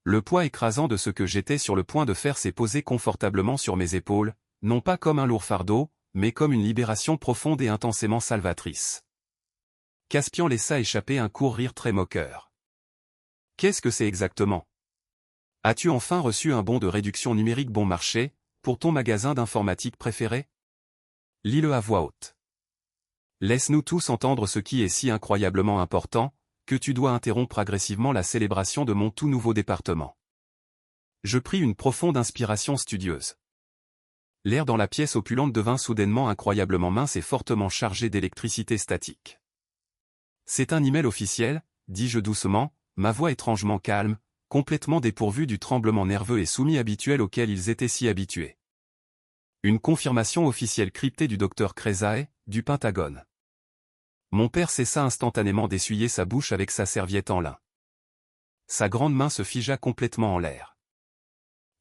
Le poids écrasant de ce que j'étais sur le point de faire s'est posé confortablement sur mes épaules, non pas comme un lourd fardeau, mais comme une libération profonde et intensément salvatrice. Caspian laissa échapper un court rire très moqueur. Qu'est-ce que c'est exactement? As-tu enfin reçu un bon de réduction numérique bon marché, pour ton magasin d'informatique préféré? Lis-le à voix haute. Laisse-nous tous entendre ce qui est si incroyablement important, que tu dois interrompre agressivement la célébration de mon tout nouveau département. Je pris une profonde inspiration studieuse. L'air dans la pièce opulente devint soudainement incroyablement mince et fortement chargé d'électricité statique. C'est un email officiel, dis-je doucement, ma voix étrangement calme, complètement dépourvue du tremblement nerveux et soumis habituel auquel ils étaient si habitués. Une confirmation officielle cryptée du docteur Kresae, du Pentagone. Mon père cessa instantanément d'essuyer sa bouche avec sa serviette en lin. Sa grande main se figea complètement en l'air.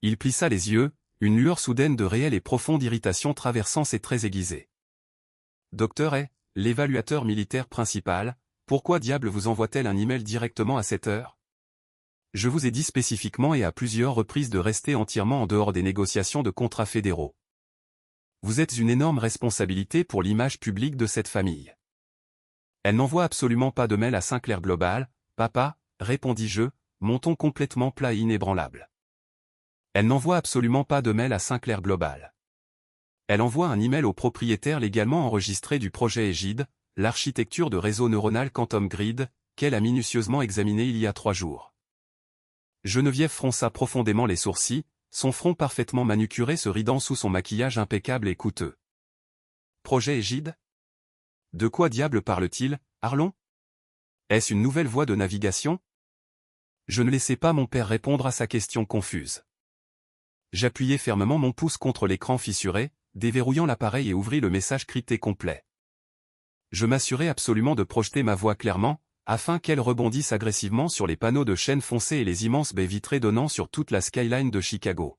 Il plissa les yeux, une lueur soudaine de réelle et profonde irritation traversant ses traits aiguisés. Docteur est, l'évaluateur militaire principal, pourquoi diable vous envoie-t-elle un email directement à cette heure? Je vous ai dit spécifiquement et à plusieurs reprises de rester entièrement en dehors des négociations de contrats fédéraux. Vous êtes une énorme responsabilité pour l'image publique de cette famille. Elle n'envoie absolument pas de mail à Sinclair Global, papa, répondis-je, mon ton complètement plat et inébranlable. Elle n'envoie absolument pas de mail à Sinclair Global. Elle envoie un email au propriétaire légalement enregistré du projet Égide, l'architecture de réseau neuronal Quantum Grid, qu'elle a minutieusement examiné il y a 3 jours. Geneviève fronça profondément les sourcils, son front parfaitement manucuré se ridant sous son maquillage impeccable et coûteux. Projet Égide? De quoi diable parle-t-il, Arlon? Est-ce une nouvelle voie de navigation? Je ne laissai pas mon père répondre à sa question confuse. J'appuyai fermement mon pouce contre l'écran fissuré, déverrouillant l'appareil et ouvris le message crypté complet. Je m'assurai absolument de projeter ma voix clairement, afin qu'elle rebondisse agressivement sur les panneaux de chêne foncé et les immenses baies vitrées donnant sur toute la skyline de Chicago.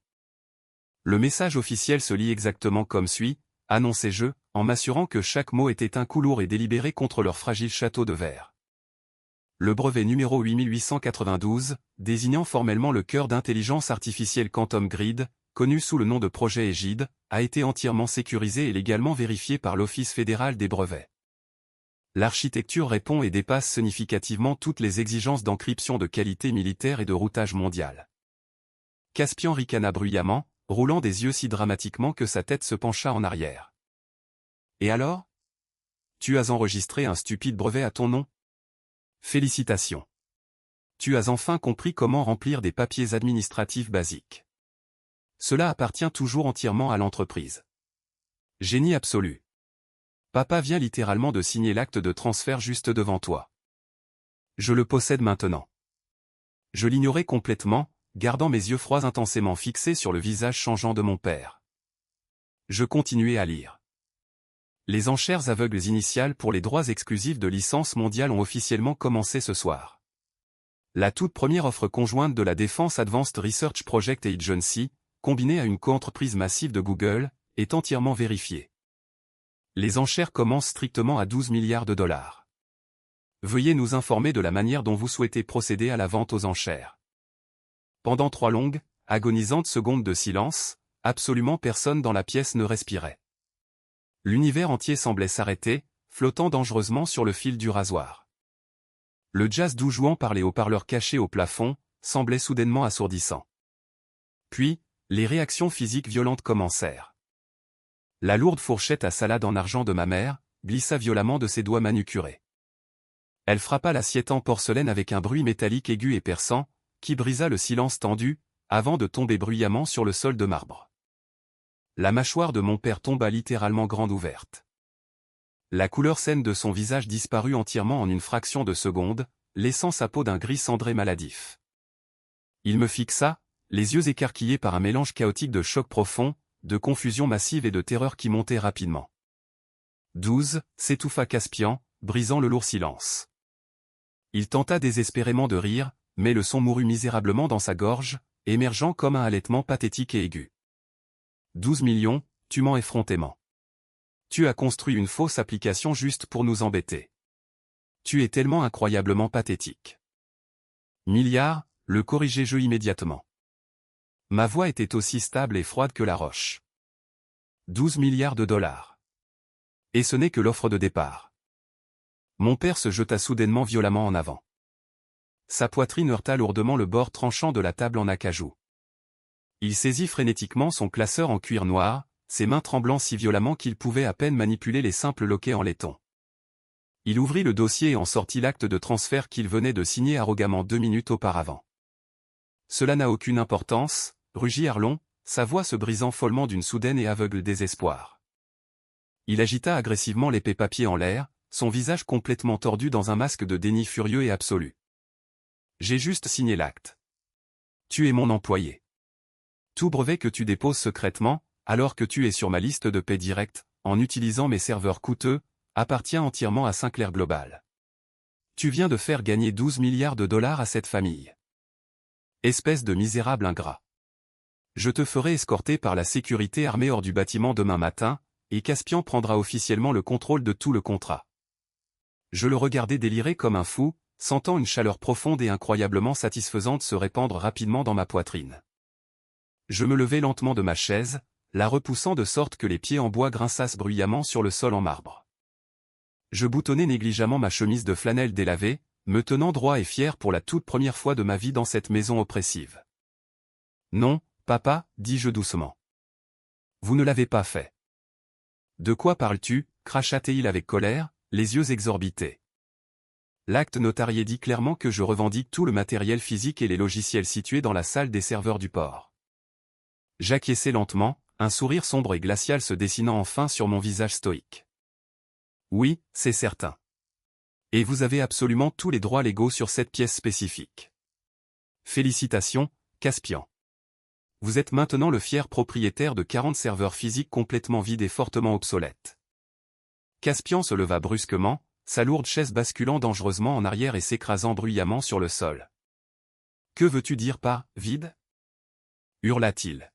Le message officiel se lit exactement comme suit, annonçai-je, en m'assurant que chaque mot était un coup lourd et délibéré contre leur fragile château de verre. Le brevet numéro 8892, désignant formellement le cœur d'intelligence artificielle Quantum Grid, connu sous le nom de projet Égide, a été entièrement sécurisé et légalement vérifié par l'Office fédéral des brevets. L'architecture répond et dépasse significativement toutes les exigences d'encryption de qualité militaire et de routage mondial. Caspian ricana bruyamment, roulant des yeux si dramatiquement que sa tête se pencha en arrière. Et alors? Tu as enregistré un stupide brevet à ton nom? Félicitations. Tu as enfin compris comment remplir des papiers administratifs basiques. Cela appartient toujours entièrement à l'entreprise. Génie absolu. Papa vient littéralement de signer l'acte de transfert juste devant toi. Je le possède maintenant. Je l'ignorais complètement, gardant mes yeux froids intensément fixés sur le visage changeant de mon père. Je continuais à lire. Les enchères aveugles initiales pour les droits exclusifs de licence mondiale ont officiellement commencé ce soir. La toute première offre conjointe de la Defense Advanced Research Project Agency, combinée à une coentreprise massive de Google, est entièrement vérifiée. Les enchères commencent strictement à 12 milliards de dollars. Veuillez nous informer de la manière dont vous souhaitez procéder à la vente aux enchères. Pendant 3 longues, agonisantes secondes de silence, absolument personne dans la pièce ne respirait. L'univers entier semblait s'arrêter, flottant dangereusement sur le fil du rasoir. Le jazz doux jouant par les haut-parleurs cachés au plafond, semblait soudainement assourdissant. Puis, les réactions physiques violentes commencèrent. La lourde fourchette à salade en argent de ma mère glissa violemment de ses doigts manucurés. Elle frappa l'assiette en porcelaine avec un bruit métallique aigu et perçant, qui brisa le silence tendu, avant de tomber bruyamment sur le sol de marbre. La mâchoire de mon père tomba littéralement grande ouverte. La couleur saine de son visage disparut entièrement en une fraction de seconde, laissant sa peau d'un gris cendré maladif. Il me fixa, les yeux écarquillés par un mélange chaotique de choc profond, de confusion massive et de terreur qui montait rapidement. 12, s'étouffa Caspian, brisant le lourd silence. Il tenta désespérément de rire, mais le son mourut misérablement dans sa gorge, émergeant comme un halètement pathétique et aigu. 12 millions, tu mens effrontément. Tu as construit une fausse application juste pour nous embêter. Tu es tellement incroyablement pathétique. Milliards, le corrigeai-je immédiatement. Ma voix était aussi stable et froide que la roche. 12 milliards de dollars. Et ce n'est que l'offre de départ. Mon père se jeta soudainement violemment en avant. Sa poitrine heurta lourdement le bord tranchant de la table en acajou. Il saisit frénétiquement son classeur en cuir noir, ses mains tremblant si violemment qu'il pouvait à peine manipuler les simples loquets en laiton. Il ouvrit le dossier et en sortit l'acte de transfert qu'il venait de signer arrogamment 2 minutes auparavant. Cela n'a aucune importance, rugit Arlon, sa voix se brisant follement d'une soudaine et aveugle désespoir. Il agita agressivement l'épais papier en l'air, son visage complètement tordu dans un masque de déni furieux et absolu. J'ai juste signé l'acte. Tu es mon employé. Tout brevet que tu déposes secrètement, alors que tu es sur ma liste de paie directe, en utilisant mes serveurs coûteux, appartient entièrement à Sinclair Global. Tu viens de faire gagner 12 milliards de dollars à cette famille. Espèce de misérable ingrat. Je te ferai escorter par la sécurité armée hors du bâtiment demain matin, et Caspian prendra officiellement le contrôle de tout le contrat. Je le regardais délirer comme un fou, sentant une chaleur profonde et incroyablement satisfaisante se répandre rapidement dans ma poitrine. Je me levai lentement de ma chaise, la repoussant de sorte que les pieds en bois grinçassent bruyamment sur le sol en marbre. Je boutonnai négligemment ma chemise de flanelle délavée, me tenant droit et fier pour la toute première fois de ma vie dans cette maison oppressive. Non, papa, dis-je doucement. Vous ne l'avez pas fait. De quoi parles-tu, cracha-t-il avec colère, les yeux exorbités. L'acte notarié dit clairement que je revendique tout le matériel physique et les logiciels situés dans la salle des serveurs du port. J'acquiesçai lentement, un sourire sombre et glacial se dessinant enfin sur mon visage stoïque. Oui, c'est certain. Et vous avez absolument tous les droits légaux sur cette pièce spécifique. Félicitations, Caspian. Vous êtes maintenant le fier propriétaire de 40 serveurs physiques complètement vides et fortement obsolètes. Caspian se leva brusquement, sa lourde chaise basculant dangereusement en arrière et s'écrasant bruyamment sur le sol. Que veux-tu dire par « vide » hurla-t-il.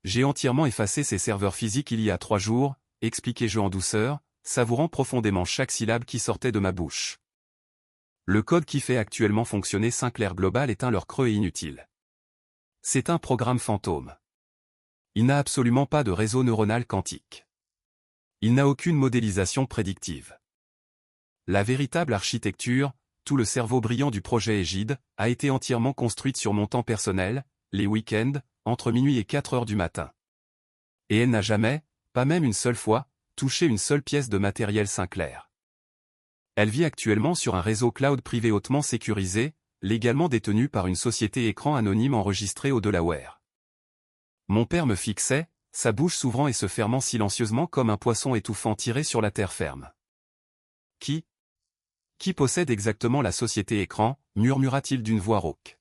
J'ai entièrement effacé ces serveurs physiques il y a 3 jours, expliquai-je en douceur, savourant profondément chaque syllabe qui sortait de ma bouche. Le code qui fait actuellement fonctionner Sinclair Global est un leurre creux et inutile. C'est un programme fantôme. Il n'a absolument pas de réseau neuronal quantique. Il n'a aucune modélisation prédictive. La véritable architecture, tout le cerveau brillant du projet Égide, a été entièrement construite sur mon temps personnel, les week-ends, entre minuit et 4 heures du matin. Et elle n'a jamais, pas même une seule fois, touché une seule pièce de matériel Sinclair. Elle vit actuellement sur un réseau cloud privé hautement sécurisé, légalement détenu par une société écran anonyme enregistrée au Delaware. Mon père me fixait, sa bouche s'ouvrant et se fermant silencieusement comme un poisson étouffant tiré sur la terre ferme. Qui possède exactement la société écran, murmura-t-il d'une voix rauque.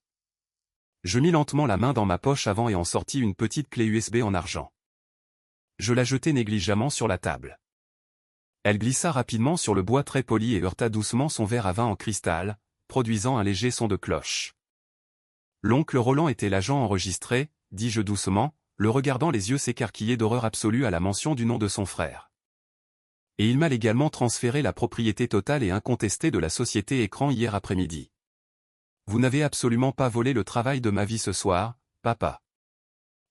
Je mis lentement la main dans ma poche avant et en sortis une petite clé USB en argent. Je la jetai négligemment sur la table. Elle glissa rapidement sur le bois très poli et heurta doucement son verre à vin en cristal, produisant un léger son de cloche. L'oncle Roland était l'agent enregistré, dis-je doucement, le regardant les yeux s'écarquiller d'horreur absolue à la mention du nom de son frère. Et il m'a légalement transféré la propriété totale et incontestée de la société Écran hier après-midi. Vous n'avez absolument pas volé le travail de ma vie ce soir, papa.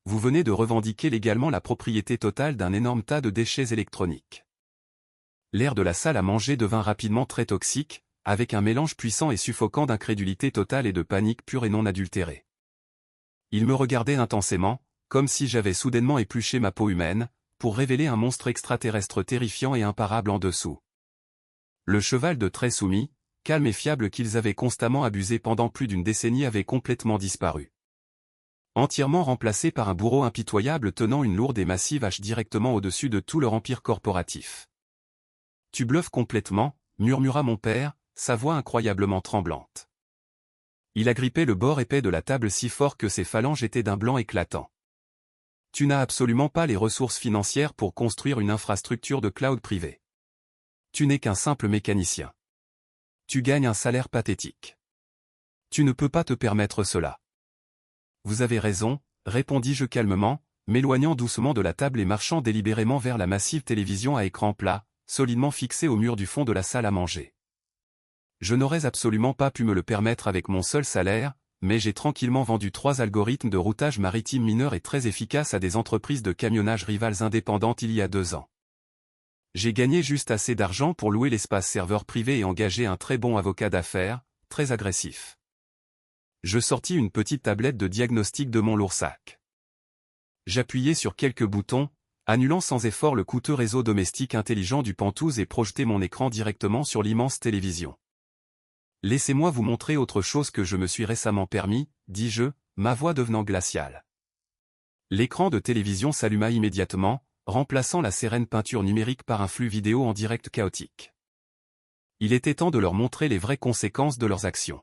Vous venez de revendiquer légalement la propriété totale d'un énorme tas de déchets électroniques. L'air de la salle à manger devint rapidement très toxique, avec un mélange puissant et suffocant d'incrédulité totale et de panique pure et non adultérée. Il me regardait intensément, comme si j'avais soudainement épluché ma peau humaine, pour révéler un monstre extraterrestre terrifiant et imparable en dessous. Le cheval de trait soumis, calme et fiable qu'ils avaient constamment abusé pendant plus d'une décennie avait complètement disparu. Entièrement remplacé par un bourreau impitoyable tenant une lourde et massive hache directement au-dessus de tout leur empire corporatif. « Tu bluffes complètement », murmura mon père, sa voix incroyablement tremblante. Il agrippait le bord épais de la table si fort que ses phalanges étaient d'un blanc éclatant. Tu n'as absolument pas les ressources financières pour construire une infrastructure de cloud privé. Tu n'es qu'un simple mécanicien. Tu gagnes un salaire pathétique. Tu ne peux pas te permettre cela. Vous avez raison, répondis-je calmement, m'éloignant doucement de la table et marchant délibérément vers la massive télévision à écran plat, solidement fixée au mur du fond de la salle à manger. Je n'aurais absolument pas pu me le permettre avec mon seul salaire, mais j'ai tranquillement vendu 3 algorithmes de routage maritime mineurs et très efficaces à des entreprises de camionnage rivales indépendantes il y a 2 ans. J'ai gagné juste assez d'argent pour louer l'espace serveur privé et engager un très bon avocat d'affaires, très agressif. Je sortis une petite tablette de diagnostic de mon lourd sac. J'appuyai sur quelques boutons, annulant sans effort le coûteux réseau domestique intelligent du Pantouz et projetai mon écran directement sur l'immense télévision. Laissez-moi vous montrer autre chose que je me suis récemment permis, dis-je, ma voix devenant glaciale. L'écran de télévision s'alluma immédiatement, remplaçant la sereine peinture numérique par un flux vidéo en direct chaotique. Il était temps de leur montrer les vraies conséquences de leurs actions.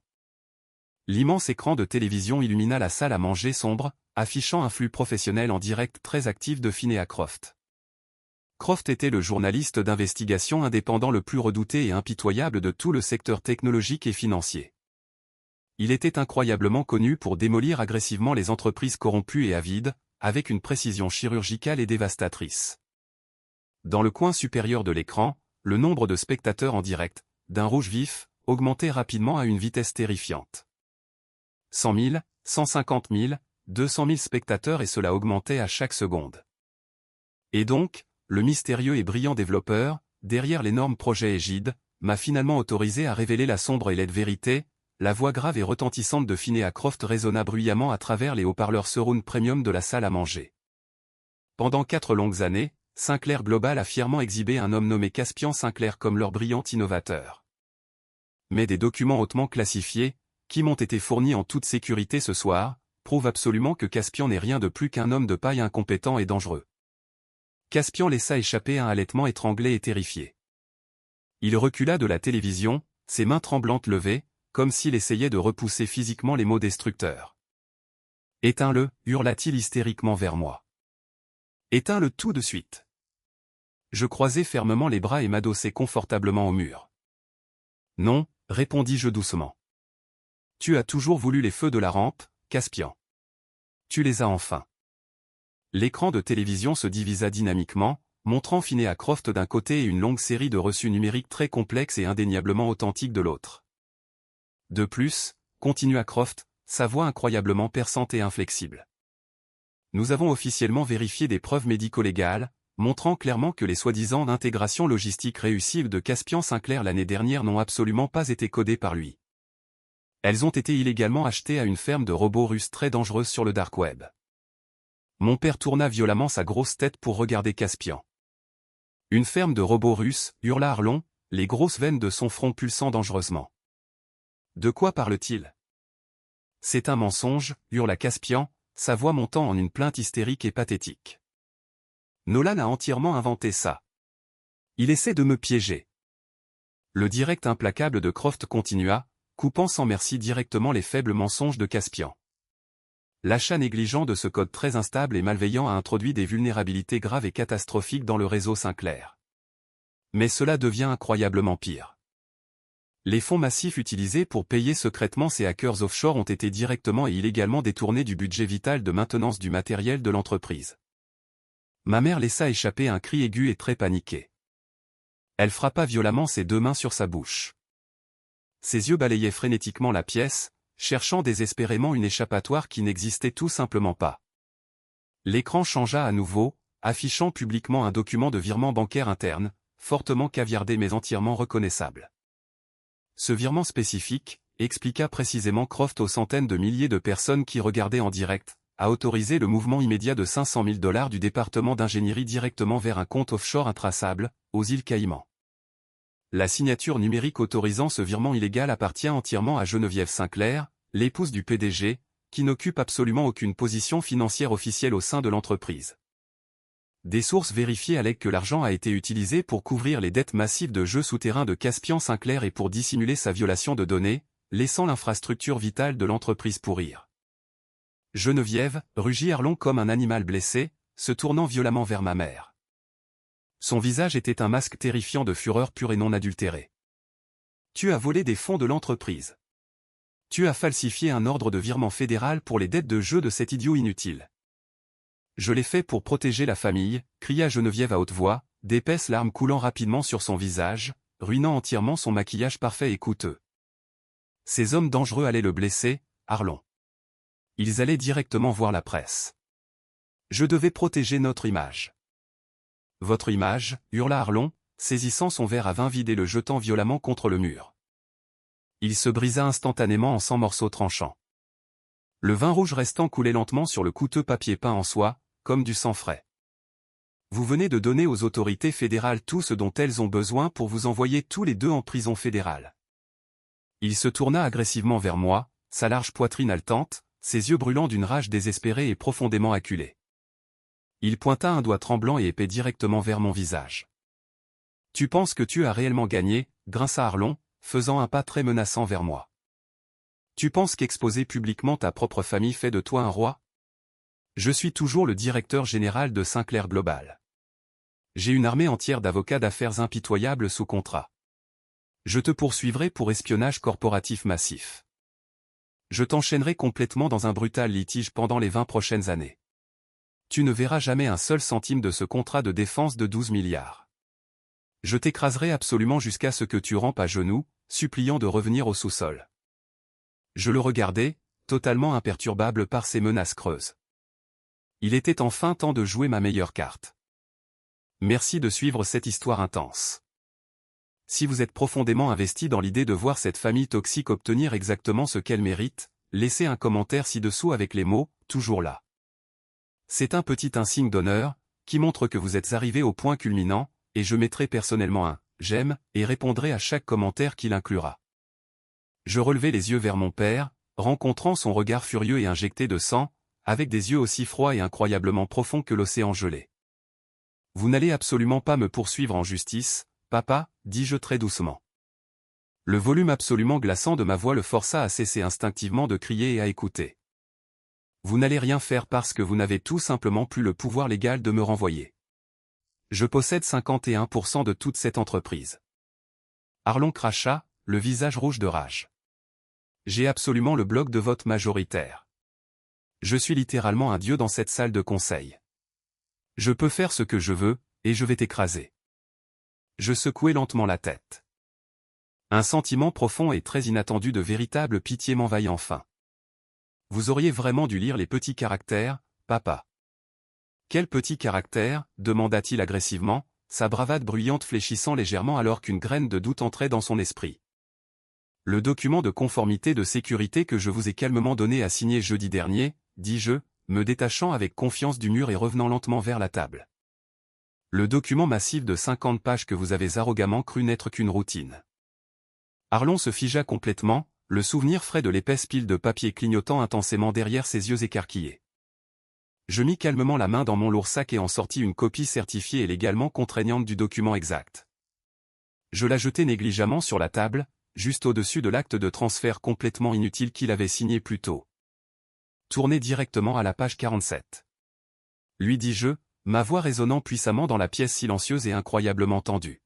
L'immense écran de télévision illumina la salle à manger sombre, affichant un flux professionnel en direct très actif de Phineas Croft. Croft était le journaliste d'investigation indépendant le plus redouté et impitoyable de tout le secteur technologique et financier. Il était incroyablement connu pour démolir agressivement les entreprises corrompues et avides, avec une précision chirurgicale et dévastatrice. Dans le coin supérieur de l'écran, le nombre de spectateurs en direct, d'un rouge vif, augmentait rapidement à une vitesse terrifiante. 100 000, 150 000, 200 000 spectateurs et cela augmentait à chaque seconde. Et donc, le mystérieux et brillant développeur, derrière l'énorme projet égide, m'a finalement autorisé à révéler la sombre et laide vérité. La voix grave et retentissante de Phineas Croft résonna bruyamment à travers les haut-parleurs Surround Premium de la salle à manger. Pendant 4 longues années, Sinclair Global a fièrement exhibé un homme nommé Caspian Sinclair comme leur brillant innovateur. Mais des documents hautement classifiés, qui m'ont été fournis en toute sécurité ce soir, prouvent absolument que Caspian n'est rien de plus qu'un homme de paille incompétent et dangereux. Caspian laissa échapper un halètement étranglé et terrifié. Il recula de la télévision, ses mains tremblantes levées, comme s'il essayait de repousser physiquement les mots destructeurs. « Éteins-le » hurla-t-il hystériquement vers moi. « Éteins-le tout de suite !» Je croisai fermement les bras et m'adossai confortablement au mur. « Non » répondis-je doucement. « Tu as toujours voulu les feux de la rampe, Caspian. Tu les as enfin. » L'écran de télévision se divisa dynamiquement, montrant Phineas Croft d'un côté et une longue série de reçus numériques très complexes et indéniablement authentiques de l'autre. De plus, continua Croft, sa voix incroyablement perçante et inflexible. Nous avons officiellement vérifié des preuves médico-légales, montrant clairement que les soi-disant intégrations logistiques réussies de Caspian Sinclair l'année dernière n'ont absolument pas été codées par lui. Elles ont été illégalement achetées à une ferme de robots russes très dangereuse sur le dark web. Mon père tourna violemment sa grosse tête pour regarder Caspian. Une ferme de robots russes, hurla Arlon, les grosses veines de son front pulsant dangereusement. De quoi parle-t-il? C'est un mensonge, hurla Caspian, sa voix montant en une plainte hystérique et pathétique. Nolan a entièrement inventé ça. Il essaie de me piéger. Le direct implacable de Croft continua, coupant sans merci directement les faibles mensonges de Caspian. L'achat négligent de ce code très instable et malveillant a introduit des vulnérabilités graves et catastrophiques dans le réseau Sinclair. Mais cela devient incroyablement pire. Les fonds massifs utilisés pour payer secrètement ces hackers offshore ont été directement et illégalement détournés du budget vital de maintenance du matériel de l'entreprise. Ma mère laissa échapper un cri aigu et très paniqué. Elle frappa violemment ses deux mains sur sa bouche. Ses yeux balayaient frénétiquement la pièce, cherchant désespérément une échappatoire qui n'existait tout simplement pas. L'écran changea à nouveau, affichant publiquement un document de virement bancaire interne, fortement caviardé mais entièrement reconnaissable. Ce virement spécifique, expliqua précisément Croft aux centaines de milliers de personnes qui regardaient en direct, a autorisé le mouvement immédiat de 500 000 $ du département d'ingénierie directement vers un compte offshore intraçable, aux îles Caïmans. La signature numérique autorisant ce virement illégal appartient entièrement à Geneviève Sinclair, l'épouse du PDG, qui n'occupe absolument aucune position financière officielle au sein de l'entreprise. Des sources vérifiées allèguent que l'argent a été utilisé pour couvrir les dettes massives de jeux souterrains de Caspian Sinclair et pour dissimuler sa violation de données, laissant l'infrastructure vitale de l'entreprise pourrir. Geneviève, rugit Arlon comme un animal blessé, se tournant violemment vers ma mère. Son visage était un masque terrifiant de fureur pure et non adultérée. Tu as volé des fonds de l'entreprise. Tu as falsifié un ordre de virement fédéral pour les dettes de jeu de cet idiot inutile. Je l'ai fait pour protéger la famille, cria Geneviève à haute voix, d'épaisses larmes coulant rapidement sur son visage, ruinant entièrement son maquillage parfait et coûteux. Ces hommes dangereux allaient le blesser, Arlon. Ils allaient directement voir la presse. Je devais protéger notre image. Votre image, hurla Arlon, saisissant son verre à vin vide et le jetant violemment contre le mur. Il se brisa instantanément en 100 morceaux tranchants. Le vin rouge restant coulait lentement sur le coûteux papier peint en soie, comme du sang frais. Vous venez de donner aux autorités fédérales tout ce dont elles ont besoin pour vous envoyer tous les deux en prison fédérale. Il se tourna agressivement vers moi, sa large poitrine haletante, ses yeux brûlants d'une rage désespérée et profondément acculée. Il pointa un doigt tremblant et épais directement vers mon visage. Tu penses que tu as réellement gagné, grinça Arlon, faisant un pas très menaçant vers moi. Tu penses qu'exposer publiquement ta propre famille fait de toi un roi? Je suis toujours le directeur général de Sinclair Global. J'ai une armée entière d'avocats d'affaires impitoyables sous contrat. Je te poursuivrai pour espionnage corporatif massif. Je t'enchaînerai complètement dans un brutal litige pendant les 20 prochaines années. Tu ne verras jamais un seul centime de ce contrat de défense de 12 milliards. Je t'écraserai absolument jusqu'à ce que tu rampes à genoux, suppliant de revenir au sous-sol. Je le regardais, totalement imperturbable par ces menaces creuses. Il était enfin temps de jouer ma meilleure carte. Merci de suivre cette histoire intense. Si vous êtes profondément investi dans l'idée de voir cette famille toxique obtenir exactement ce qu'elle mérite, laissez un commentaire ci-dessous avec les mots « toujours là ». C'est un petit insigne d'honneur, qui montre que vous êtes arrivé au point culminant, et je mettrai personnellement un « j'aime » et répondrai à chaque commentaire qu'il inclura. Je relevai les yeux vers mon père, rencontrant son regard furieux et injecté de sang, avec des yeux aussi froids et incroyablement profonds que l'océan gelé. Vous n'allez absolument pas me poursuivre en justice, papa, dis-je très doucement. Le volume absolument glaçant de ma voix le força à cesser instinctivement de crier et à écouter. Vous n'allez rien faire parce que vous n'avez tout simplement plus le pouvoir légal de me renvoyer. Je possède 51% de toute cette entreprise. Arlon cracha, le visage rouge de rage. J'ai absolument le bloc de vote majoritaire. Je suis littéralement un dieu dans cette salle de conseil. Je peux faire ce que je veux, et je vais t'écraser. Je secouai lentement la tête. Un sentiment profond et très inattendu de véritable pitié m'envahit enfin. Vous auriez vraiment dû lire les petits caractères, papa. Quels petits caractères, demanda-t-il agressivement, sa bravade bruyante fléchissant légèrement alors qu'une graine de doute entrait dans son esprit. Le document de conformité de sécurité que je vous ai calmement donné à signer jeudi dernier, dis-je, me détachant avec confiance du mur et revenant lentement vers la table. Le document massif de 50 pages que vous avez arrogamment cru n'être qu'une routine. Arlon se figea complètement, le souvenir frais de l'épaisse pile de papier clignotant intensément derrière ses yeux écarquillés. Je mis calmement la main dans mon lourd sac et en sortis une copie certifiée et légalement contraignante du document exact. Je la jetai négligemment sur la table, juste au-dessus de l'acte de transfert complètement inutile qu'il avait signé plus tôt. Tournez directement à la page 47. Lui dis-je, ma voix résonnant puissamment dans la pièce silencieuse et incroyablement tendue.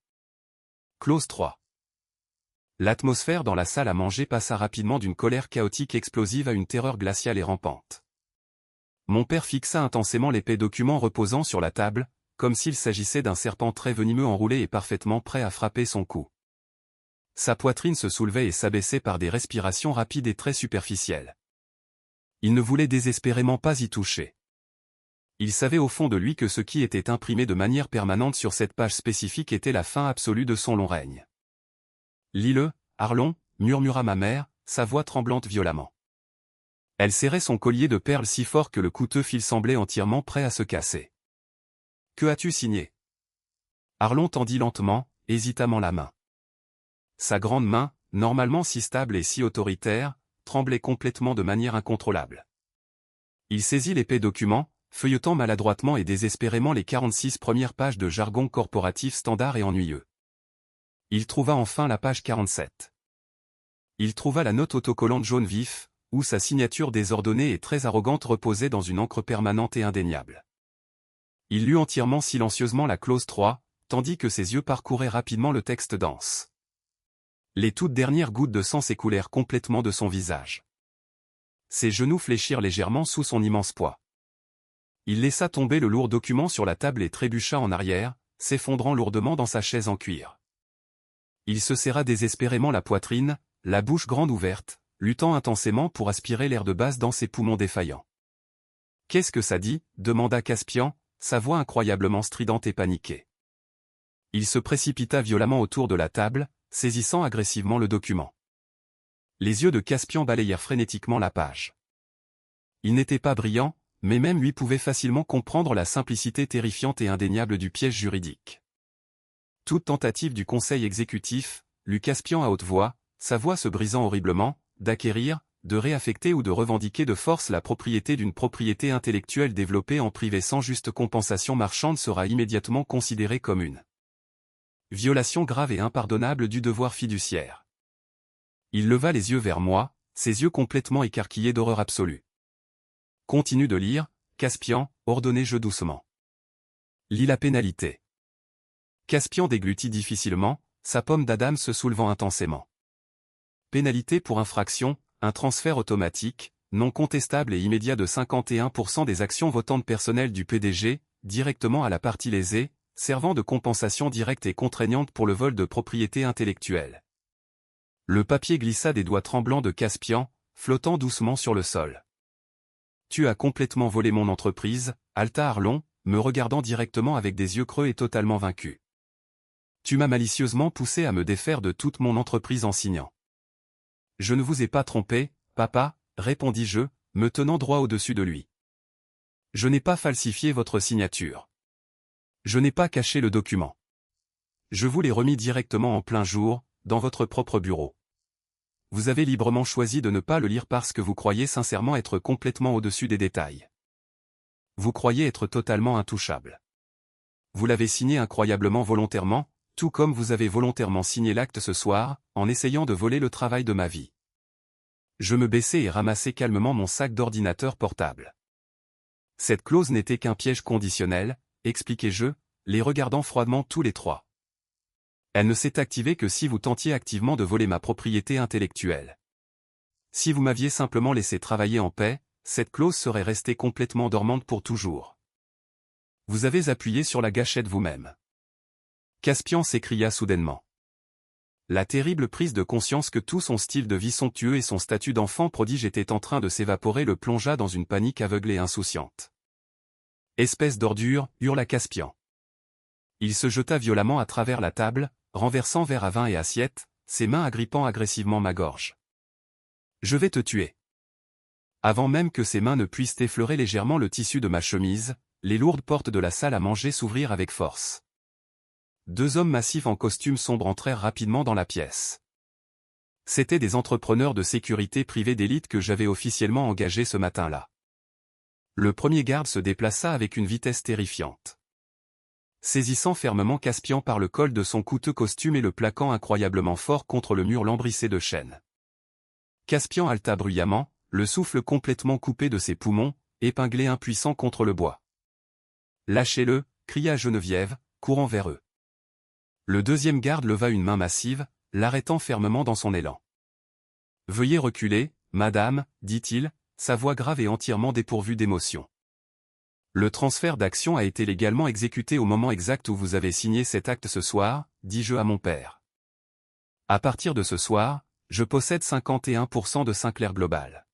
Clause 3. L'atmosphère dans la salle à manger passa rapidement d'une colère chaotique explosive à une terreur glaciale et rampante. Mon père fixa intensément l'épais document reposant sur la table, comme s'il s'agissait d'un serpent très venimeux enroulé et parfaitement prêt à frapper son cou. Sa poitrine se soulevait et s'abaissait par des respirations rapides et très superficielles. Il ne voulait désespérément pas y toucher. Il savait au fond de lui que ce qui était imprimé de manière permanente sur cette page spécifique était la fin absolue de son long règne. « Lis-le, Arlon » murmura ma mère, sa voix tremblante violemment. Elle serrait son collier de perles si fort que le coûteux fil semblait entièrement prêt à se casser. « Que as-tu signé » Arlon tendit lentement, hésitamment la main. Sa grande main, normalement si stable et si autoritaire, tremblait complètement de manière incontrôlable. Il saisit l'épais document, feuilletant maladroitement et désespérément les 46 premières pages de jargon corporatif standard et ennuyeux. Il trouva enfin la page 47. Il trouva la note autocollante jaune vif, où sa signature désordonnée et très arrogante reposait dans une encre permanente et indéniable. Il lut entièrement silencieusement la clause 3, tandis que ses yeux parcouraient rapidement le texte dense. Les toutes dernières gouttes de sang s'écoulèrent complètement de son visage. Ses genoux fléchirent légèrement sous son immense poids. Il laissa tomber le lourd document sur la table et trébucha en arrière, s'effondrant lourdement dans sa chaise en cuir. Il se serra désespérément la poitrine, la bouche grande ouverte, luttant intensément pour aspirer l'air de basse dans ses poumons défaillants. « Qu'est-ce que ça dit » demanda Caspian, sa voix incroyablement stridente et paniquée. Il se précipita violemment autour de la table, saisissant agressivement le document. Les yeux de Caspian balayèrent frénétiquement la page. Il n'était pas brillant, mais même lui pouvait facilement comprendre la simplicité terrifiante et indéniable du piège juridique. Toute tentative du conseil exécutif, lut Caspian à haute voix, sa voix se brisant horriblement, d'acquérir, de réaffecter ou de revendiquer de force la propriété d'une propriété intellectuelle développée en privé sans juste compensation marchande sera immédiatement considérée comme une violation grave et impardonnable du devoir fiduciaire. Il leva les yeux vers moi, ses yeux complètement écarquillés d'horreur absolue. Continue de lire, Caspian, ordonnai-je doucement. Lis la pénalité. Caspian déglutit difficilement, sa pomme d'Adam se soulevant intensément. Pénalité pour infraction, un transfert automatique, non contestable et immédiat de 51% des actions votantes personnelles du PDG, directement à la partie lésée, servant de compensation directe et contraignante pour le vol de propriété intellectuelle. Le papier glissa des doigts tremblants de Caspian, flottant doucement sur le sol. « Tu as complètement volé mon entreprise, halta Arlon, me regardant directement avec des yeux creux et totalement vaincu. Tu m'as malicieusement poussé à me défaire de toute mon entreprise en signant. » « Je ne vous ai pas trompé, papa, répondis-je, me tenant droit au-dessus de lui. Je n'ai pas falsifié votre signature. Je n'ai pas caché le document. Je vous l'ai remis directement en plein jour, dans votre propre bureau. Vous avez librement choisi de ne pas le lire parce que vous croyez sincèrement être complètement au-dessus des détails. Vous croyez être totalement intouchable. Vous l'avez signé incroyablement volontairement, tout comme vous avez volontairement signé l'acte ce soir, en essayant de voler le travail de ma vie. Je me baissai et ramassai calmement mon sac d'ordinateur portable. Cette clause n'était qu'un piège conditionnel, expliquai-je, les regardant froidement tous les trois. Elle ne s'est activée que si vous tentiez activement de voler ma propriété intellectuelle. Si vous m'aviez simplement laissé travailler en paix, cette clause serait restée complètement dormante pour toujours. Vous avez appuyé sur la gâchette vous-même. Caspian s'écria soudainement. La terrible prise de conscience que tout son style de vie somptueux et son statut d'enfant prodige était en train de s'évaporer le plongea dans une panique aveugle et insouciante. « Espèce d'ordure » hurla Caspian. Il se jeta violemment à travers la table, renversant verre à vin et assiette, ses mains agrippant agressivement ma gorge. « Je vais te tuer. » Avant même que ses mains ne puissent effleurer légèrement le tissu de ma chemise, les lourdes portes de la salle à manger s'ouvrirent avec force. Deux hommes massifs en costume sombre entrèrent rapidement dans la pièce. C'étaient des entrepreneurs de sécurité privée d'élite que j'avais officiellement engagés ce matin-là. Le premier garde se déplaça avec une vitesse terrifiante. Saisissant fermement Caspian par le col de son coûteux costume et le plaquant incroyablement fort contre le mur lambrissé de chêne. Caspian haleta bruyamment, le souffle complètement coupé de ses poumons, épinglé impuissant contre le bois. « Lâchez-le » cria Geneviève, courant vers eux. Le deuxième garde leva une main massive, l'arrêtant fermement dans son élan. « Veuillez reculer, madame, dit-il, sa voix grave et entièrement dépourvue d'émotion. Le transfert d'action a été légalement exécuté au moment exact où vous avez signé cet acte ce soir, dis-je à mon père. À partir de ce soir, je possède 51% de Sinclair Global.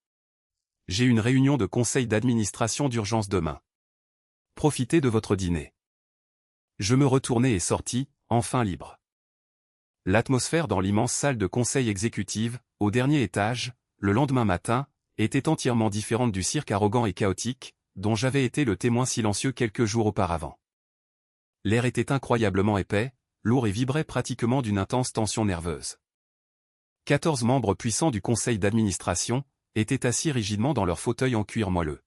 J'ai une réunion de conseil d'administration d'urgence demain. Profitez de votre dîner. Je me retournai et sortis, enfin libre. L'atmosphère dans l'immense salle de conseil exécutive, au dernier étage, le lendemain matin, était entièrement différente du cirque arrogant et chaotique, dont j'avais été le témoin silencieux quelques jours auparavant. L'air était incroyablement épais, lourd et vibrait pratiquement d'une intense tension nerveuse. 14 membres puissants du conseil d'administration étaient assis rigidement dans leurs fauteuils en cuir moelleux.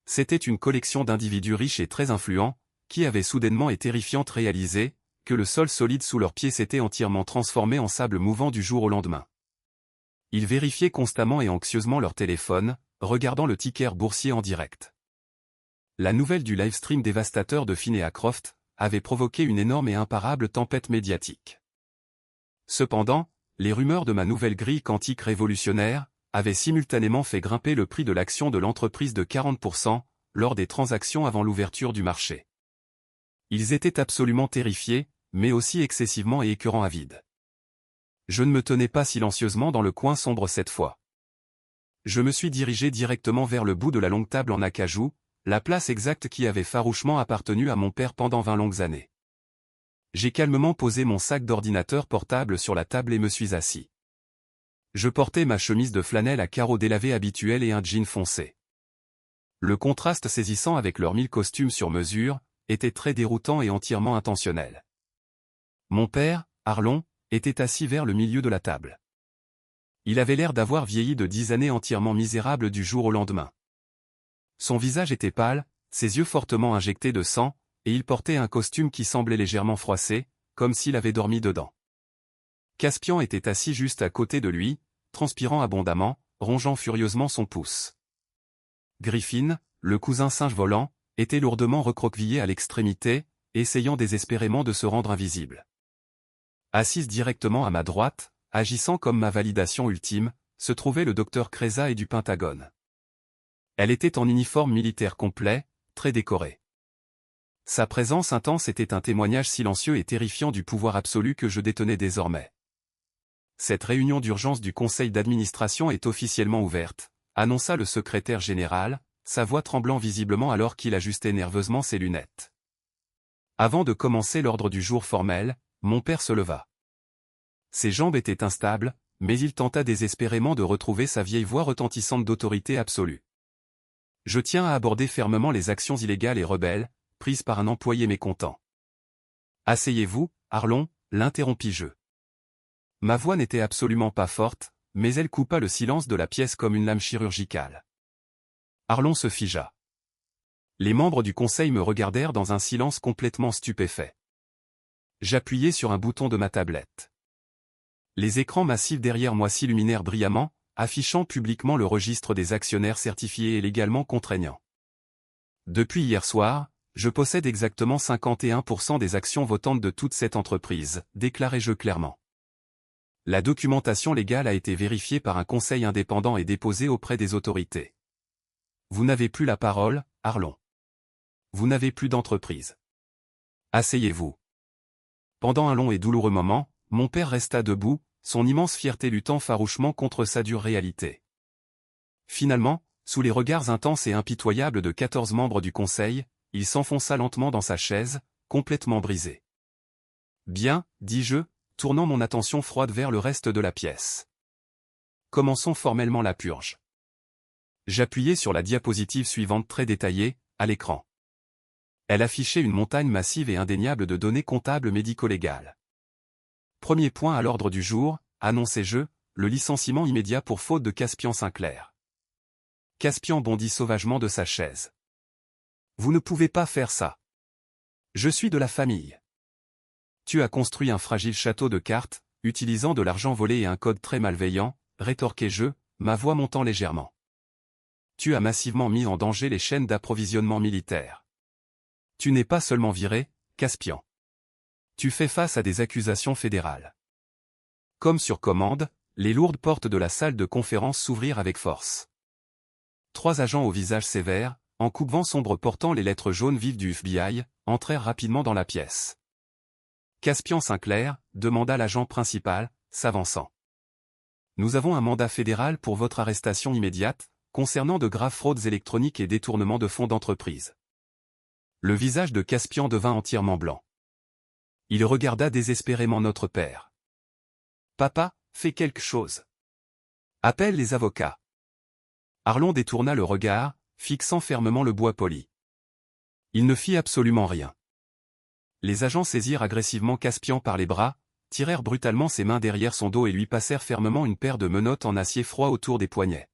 C'était une collection d'individus riches et très influents, qui avaient soudainement et terrifiante réalisé que le sol solide sous leurs pieds s'était entièrement transformé en sable mouvant du jour au lendemain. Ils vérifiaient constamment et anxieusement leur téléphone, regardant le ticker boursier en direct. La nouvelle du livestream dévastateur de Phineas Croft avait provoqué une énorme et imparable tempête médiatique. Cependant, les rumeurs de ma nouvelle grille quantique révolutionnaire avaient simultanément fait grimper le prix de l'action de l'entreprise de 40% lors des transactions avant l'ouverture du marché. Ils étaient absolument terrifiés, mais aussi excessivement et écœurants avides. Je ne me tenais pas silencieusement dans le coin sombre cette fois. Je me suis dirigé directement vers le bout de la longue table en acajou, la place exacte qui avait farouchement appartenu à mon père pendant 20 longues années. J'ai calmement posé mon sac d'ordinateur portable sur la table et me suis assis. Je portais ma chemise de flanelle à carreaux délavés habituelle et un jean foncé. Le contraste saisissant avec leurs 1000 costumes sur mesure était très déroutant et entièrement intentionnel. Mon père, Arlon, était assis vers le milieu de la table. Il avait l'air d'avoir vieilli de 10 années entièrement misérable du jour au lendemain. Son visage était pâle, ses yeux fortement injectés de sang, et il portait un costume qui semblait légèrement froissé, comme s'il avait dormi dedans. Caspian était assis juste à côté de lui, transpirant abondamment, rongeant furieusement son pouce. Griffin, le cousin singe volant, était lourdement recroquevillé à l'extrémité, essayant désespérément de se rendre invisible. Assise directement à ma droite, agissant comme ma validation ultime, se trouvait le docteur Kreza et du Pentagone. Elle était en uniforme militaire complet, très décorée. Sa présence intense était un témoignage silencieux et terrifiant du pouvoir absolu que je détenais désormais. Cette réunion d'urgence du conseil d'administration est officiellement ouverte, annonça le secrétaire général, sa voix tremblant visiblement alors qu'il ajustait nerveusement ses lunettes. Avant de commencer l'ordre du jour formel, mon père se leva. Ses jambes étaient instables, mais il tenta désespérément de retrouver sa vieille voix retentissante d'autorité absolue. Je tiens à aborder fermement les actions illégales et rebelles, prises par un employé mécontent. Asseyez-vous, Arlon, l'interrompis-je. Ma voix n'était absolument pas forte, mais elle coupa le silence de la pièce comme une lame chirurgicale. Arlon se figea. Les membres du conseil me regardèrent dans un silence complètement stupéfait. J'appuyai sur un bouton de ma tablette. Les écrans massifs derrière moi s'illuminèrent brillamment, affichant publiquement le registre des actionnaires certifiés et légalement contraignants. Depuis hier soir, je possède exactement 51% des actions votantes de toute cette entreprise, déclarai-je clairement. La documentation légale a été vérifiée par un conseil indépendant et déposée auprès des autorités. Vous n'avez plus la parole, Arlon. Vous n'avez plus d'entreprise. Asseyez-vous. Pendant un long et douloureux moment, mon père resta debout, son immense fierté luttant farouchement contre sa dure réalité. Finalement, sous les regards intenses et impitoyables de 14 membres du conseil, il s'enfonça lentement dans sa chaise, complètement brisé. Bien, dis-je, tournant mon attention froide vers le reste de la pièce. Commençons formellement la purge. J'appuyai sur la diapositive suivante très détaillée, à l'écran. Elle affichait une montagne massive et indéniable de données comptables médico-légales. Premier point à l'ordre du jour, annonçai-je, le licenciement immédiat pour faute de Caspian Sinclair. Caspian bondit sauvagement de sa chaise. Vous ne pouvez pas faire ça. Je suis de la famille. Tu as construit un fragile château de cartes, utilisant de l'argent volé et un code très malveillant, rétorquai-je, ma voix montant légèrement. Tu as massivement mis en danger les chaînes d'approvisionnement militaire. Tu n'es pas seulement viré, Caspian. Tu fais face à des accusations fédérales. Comme sur commande, les lourdes portes de la salle de conférence s'ouvrirent avec force. 3 agents au visage sévère, en coupe-vent sombre portant les lettres jaunes vives du FBI, entrèrent rapidement dans la pièce. Caspian Sinclair, demanda l'agent principal, s'avançant. Nous avons un mandat fédéral pour votre arrestation immédiate, concernant de graves fraudes électroniques et détournements de fonds d'entreprise. Le visage de Caspian devint entièrement blanc. Il regarda désespérément notre père. Papa, fais quelque chose. Appelle les avocats. Arlon détourna le regard, fixant fermement le bois poli. Il ne fit absolument rien. Les agents saisirent agressivement Caspian par les bras, tirèrent brutalement ses mains derrière son dos et lui passèrent fermement une paire de menottes en acier froid autour des poignets.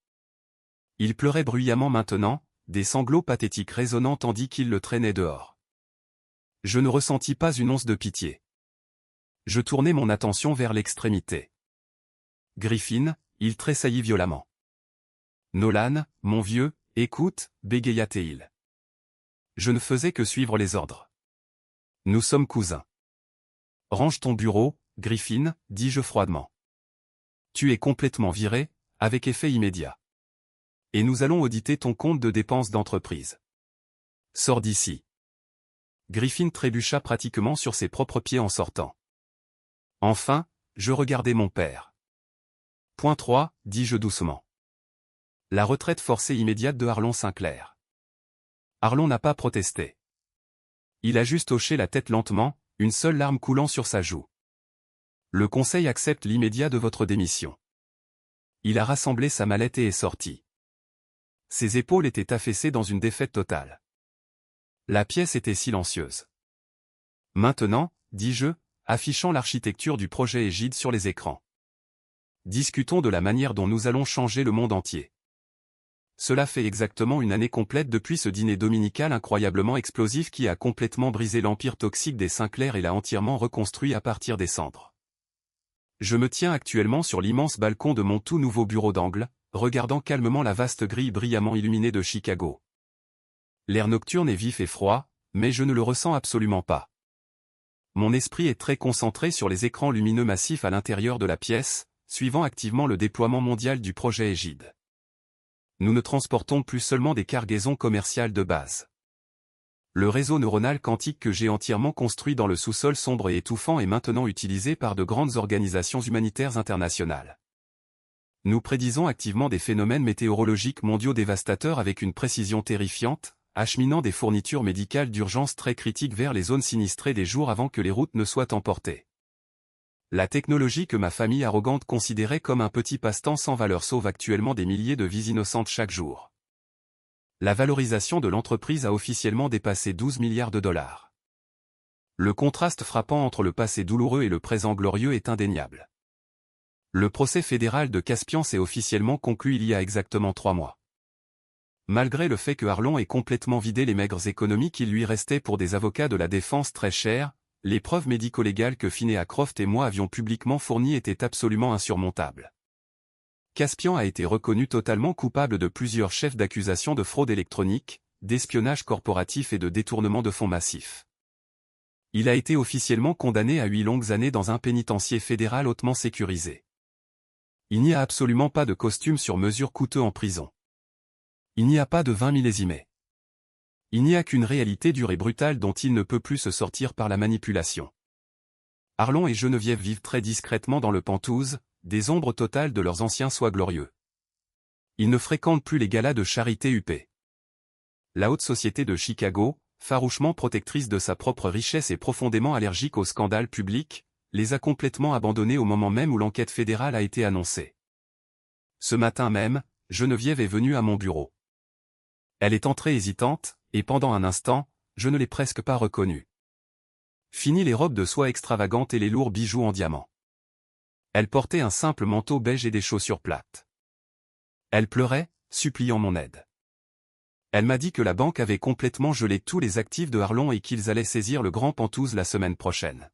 Il pleurait bruyamment maintenant, des sanglots pathétiques résonnant tandis qu'il le traînait dehors. Je ne ressentis pas une once de pitié. Je tournai mon attention vers l'extrémité. Griffin, il tressaillit violemment. Nolan, mon vieux, écoute, bégaya-t-il. Je ne faisais que suivre les ordres. Nous sommes cousins. Range ton bureau, Griffin, dis-je froidement. Tu es complètement viré, avec effet immédiat. Et nous allons auditer ton compte de dépenses d'entreprise. Sors d'ici. Griffin trébucha pratiquement sur ses propres pieds en sortant. Enfin, je regardai mon père. Point 3, dis-je doucement. La retraite forcée immédiate de Arlon Sinclair. Arlon n'a pas protesté. Il a juste hoché la tête lentement, une seule larme coulant sur sa joue. Le conseil accepte l'immédiat de votre démission. Il a rassemblé sa mallette et est sorti. Ses épaules étaient affaissées dans une défaite totale. La pièce était silencieuse. Maintenant, dis-je, affichant l'architecture du projet Égide sur les écrans. Discutons de la manière dont nous allons changer le monde entier. Cela fait exactement une année complète depuis ce dîner dominical incroyablement explosif qui a complètement brisé l'empire toxique des Sinclair et l'a entièrement reconstruit à partir des cendres. Je me tiens actuellement sur l'immense balcon de mon tout nouveau bureau d'angle, regardant calmement la vaste grille brillamment illuminée de Chicago. L'air nocturne est vif et froid, mais je ne le ressens absolument pas. Mon esprit est très concentré sur les écrans lumineux massifs à l'intérieur de la pièce, suivant activement le déploiement mondial du projet Égide. Nous ne transportons plus seulement des cargaisons commerciales de base. Le réseau neuronal quantique que j'ai entièrement construit dans le sous-sol sombre et étouffant est maintenant utilisé par de grandes organisations humanitaires internationales. Nous prédisons activement des phénomènes météorologiques mondiaux dévastateurs avec une précision terrifiante, acheminant des fournitures médicales d'urgence très critiques vers les zones sinistrées des jours avant que les routes ne soient emportées. La technologie que ma famille arrogante considérait comme un petit passe-temps sans valeur sauve actuellement des milliers de vies innocentes chaque jour. La valorisation de l'entreprise a officiellement dépassé 12 milliards de dollars. Le contraste frappant entre le passé douloureux et le présent glorieux est indéniable. Le procès fédéral de Caspian s'est officiellement conclu il y a exactement 3 mois. Malgré le fait que Arlon ait complètement vidé les maigres économies qui lui restaient pour des avocats de la défense très chers, les preuves médico-légales que Finney Croft et moi avions publiquement fournies étaient absolument insurmontables. Caspian a été reconnu totalement coupable de plusieurs chefs d'accusation de fraude électronique, d'espionnage corporatif et de détournement de fonds massifs. Il a été officiellement condamné à 8 longues années dans un pénitencier fédéral hautement sécurisé. Il n'y a absolument pas de costume sur mesure coûteux en prison. Il n'y a pas de 20 millésimés. Il n'y a qu'une réalité dure et brutale dont il ne peut plus se sortir par la manipulation. Arlon et Geneviève vivent très discrètement dans le Penthouse, des ombres totales de leurs anciens soins glorieux. Ils ne fréquentent plus les galas de charité huppés. La haute société de Chicago, farouchement protectrice de sa propre richesse et profondément allergique aux scandales publics, les a complètement abandonnés au moment même où l'enquête fédérale a été annoncée. Ce matin même, Geneviève est venue à mon bureau. Elle est entrée hésitante, et pendant un instant, je ne l'ai presque pas reconnue. Fini les robes de soie extravagantes et les lourds bijoux en diamant. Elle portait un simple manteau beige et des chaussures plates. Elle pleurait, suppliant mon aide. Elle m'a dit que la banque avait complètement gelé tous les actifs de Arlon et qu'ils allaient saisir le Grand Penthouse la semaine prochaine.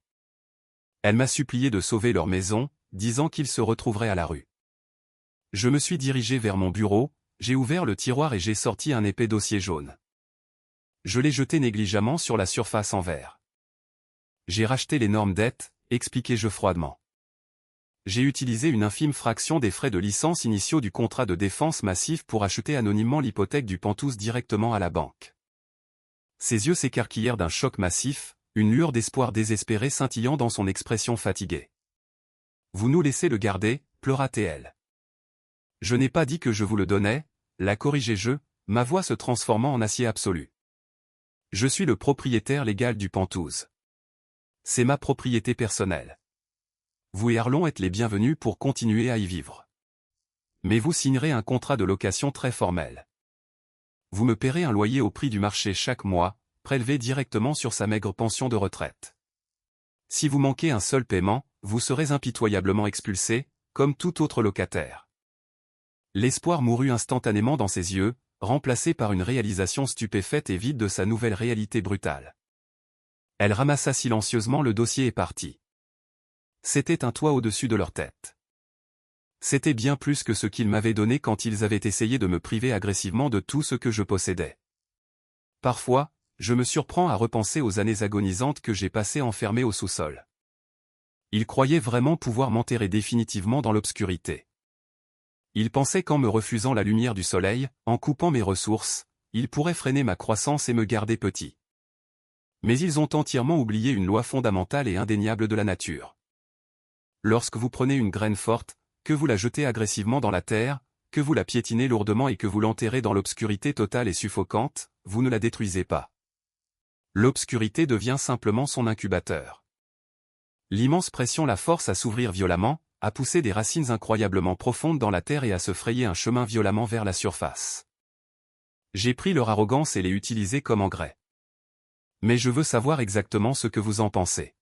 Elle m'a supplié de sauver leur maison, disant qu'ils se retrouveraient à la rue. Je me suis dirigé vers mon bureau, j'ai ouvert le tiroir et j'ai sorti un épais dossier jaune. Je l'ai jeté négligemment sur la surface en verre. J'ai racheté l'énorme dette, expliquai-je froidement. J'ai utilisé une infime fraction des frais de licence initiaux du contrat de défense massif pour acheter anonymement l'hypothèque du Pantouz directement à la banque. Ses yeux s'écarquillèrent d'un choc massif, une lueur d'espoir désespéré scintillant dans son expression fatiguée. Vous nous laissez le garder, pleura-t-elle. Je n'ai pas dit que je vous le donnais, la corrigeai-je, ma voix se transformant en acier absolu. Je suis le propriétaire légal du Pantouz. C'est ma propriété personnelle. Vous et Arlon êtes les bienvenus pour continuer à y vivre. Mais vous signerez un contrat de location très formel. Vous me paierez un loyer au prix du marché chaque mois, prélevé directement sur sa maigre pension de retraite. Si vous manquez un seul paiement, vous serez impitoyablement expulsé, comme tout autre locataire. L'espoir mourut instantanément dans ses yeux, remplacé par une réalisation stupéfaite et vide de sa nouvelle réalité brutale. Elle ramassa silencieusement le dossier et partit. C'était un toit au-dessus de leur tête. C'était bien plus que ce qu'ils m'avaient donné quand ils avaient essayé de me priver agressivement de tout ce que je possédais. Parfois, je me surprends à repenser aux années agonisantes que j'ai passées enfermé au sous-sol. Ils croyaient vraiment pouvoir m'enterrer définitivement dans l'obscurité. Ils pensaient qu'en me refusant la lumière du soleil, en coupant mes ressources, ils pourraient freiner ma croissance et me garder petit. Mais ils ont entièrement oublié une loi fondamentale et indéniable de la nature. Lorsque vous prenez une graine forte, que vous la jetez agressivement dans la terre, que vous la piétinez lourdement et que vous l'enterrez dans l'obscurité totale et suffocante, vous ne la détruisez pas. L'obscurité devient simplement son incubateur. L'immense pression la force à s'ouvrir violemment, à pousser des racines incroyablement profondes dans la terre et à se frayer un chemin violemment vers la surface. J'ai pris leur arrogance et l'ai utilisée comme engrais. Mais je veux savoir exactement ce que vous en pensez.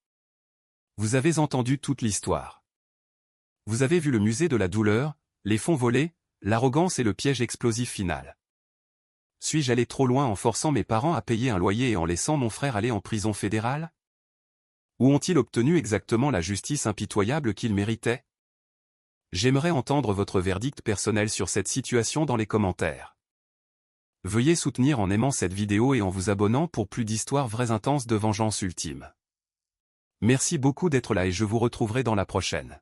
Vous avez entendu toute l'histoire. Vous avez vu le musée de la douleur, les fonds volés, l'arrogance et le piège explosif final. Suis-je allé trop loin en forçant mes parents à payer un loyer et en laissant mon frère aller en prison fédérale? Où ont-ils obtenu exactement la justice impitoyable qu'ils méritaient? J'aimerais entendre votre verdict personnel sur cette situation dans les commentaires. Veuillez soutenir en aimant cette vidéo et en vous abonnant pour plus d'histoires vraies intenses de vengeance ultime. Merci beaucoup d'être là et je vous retrouverai dans la prochaine.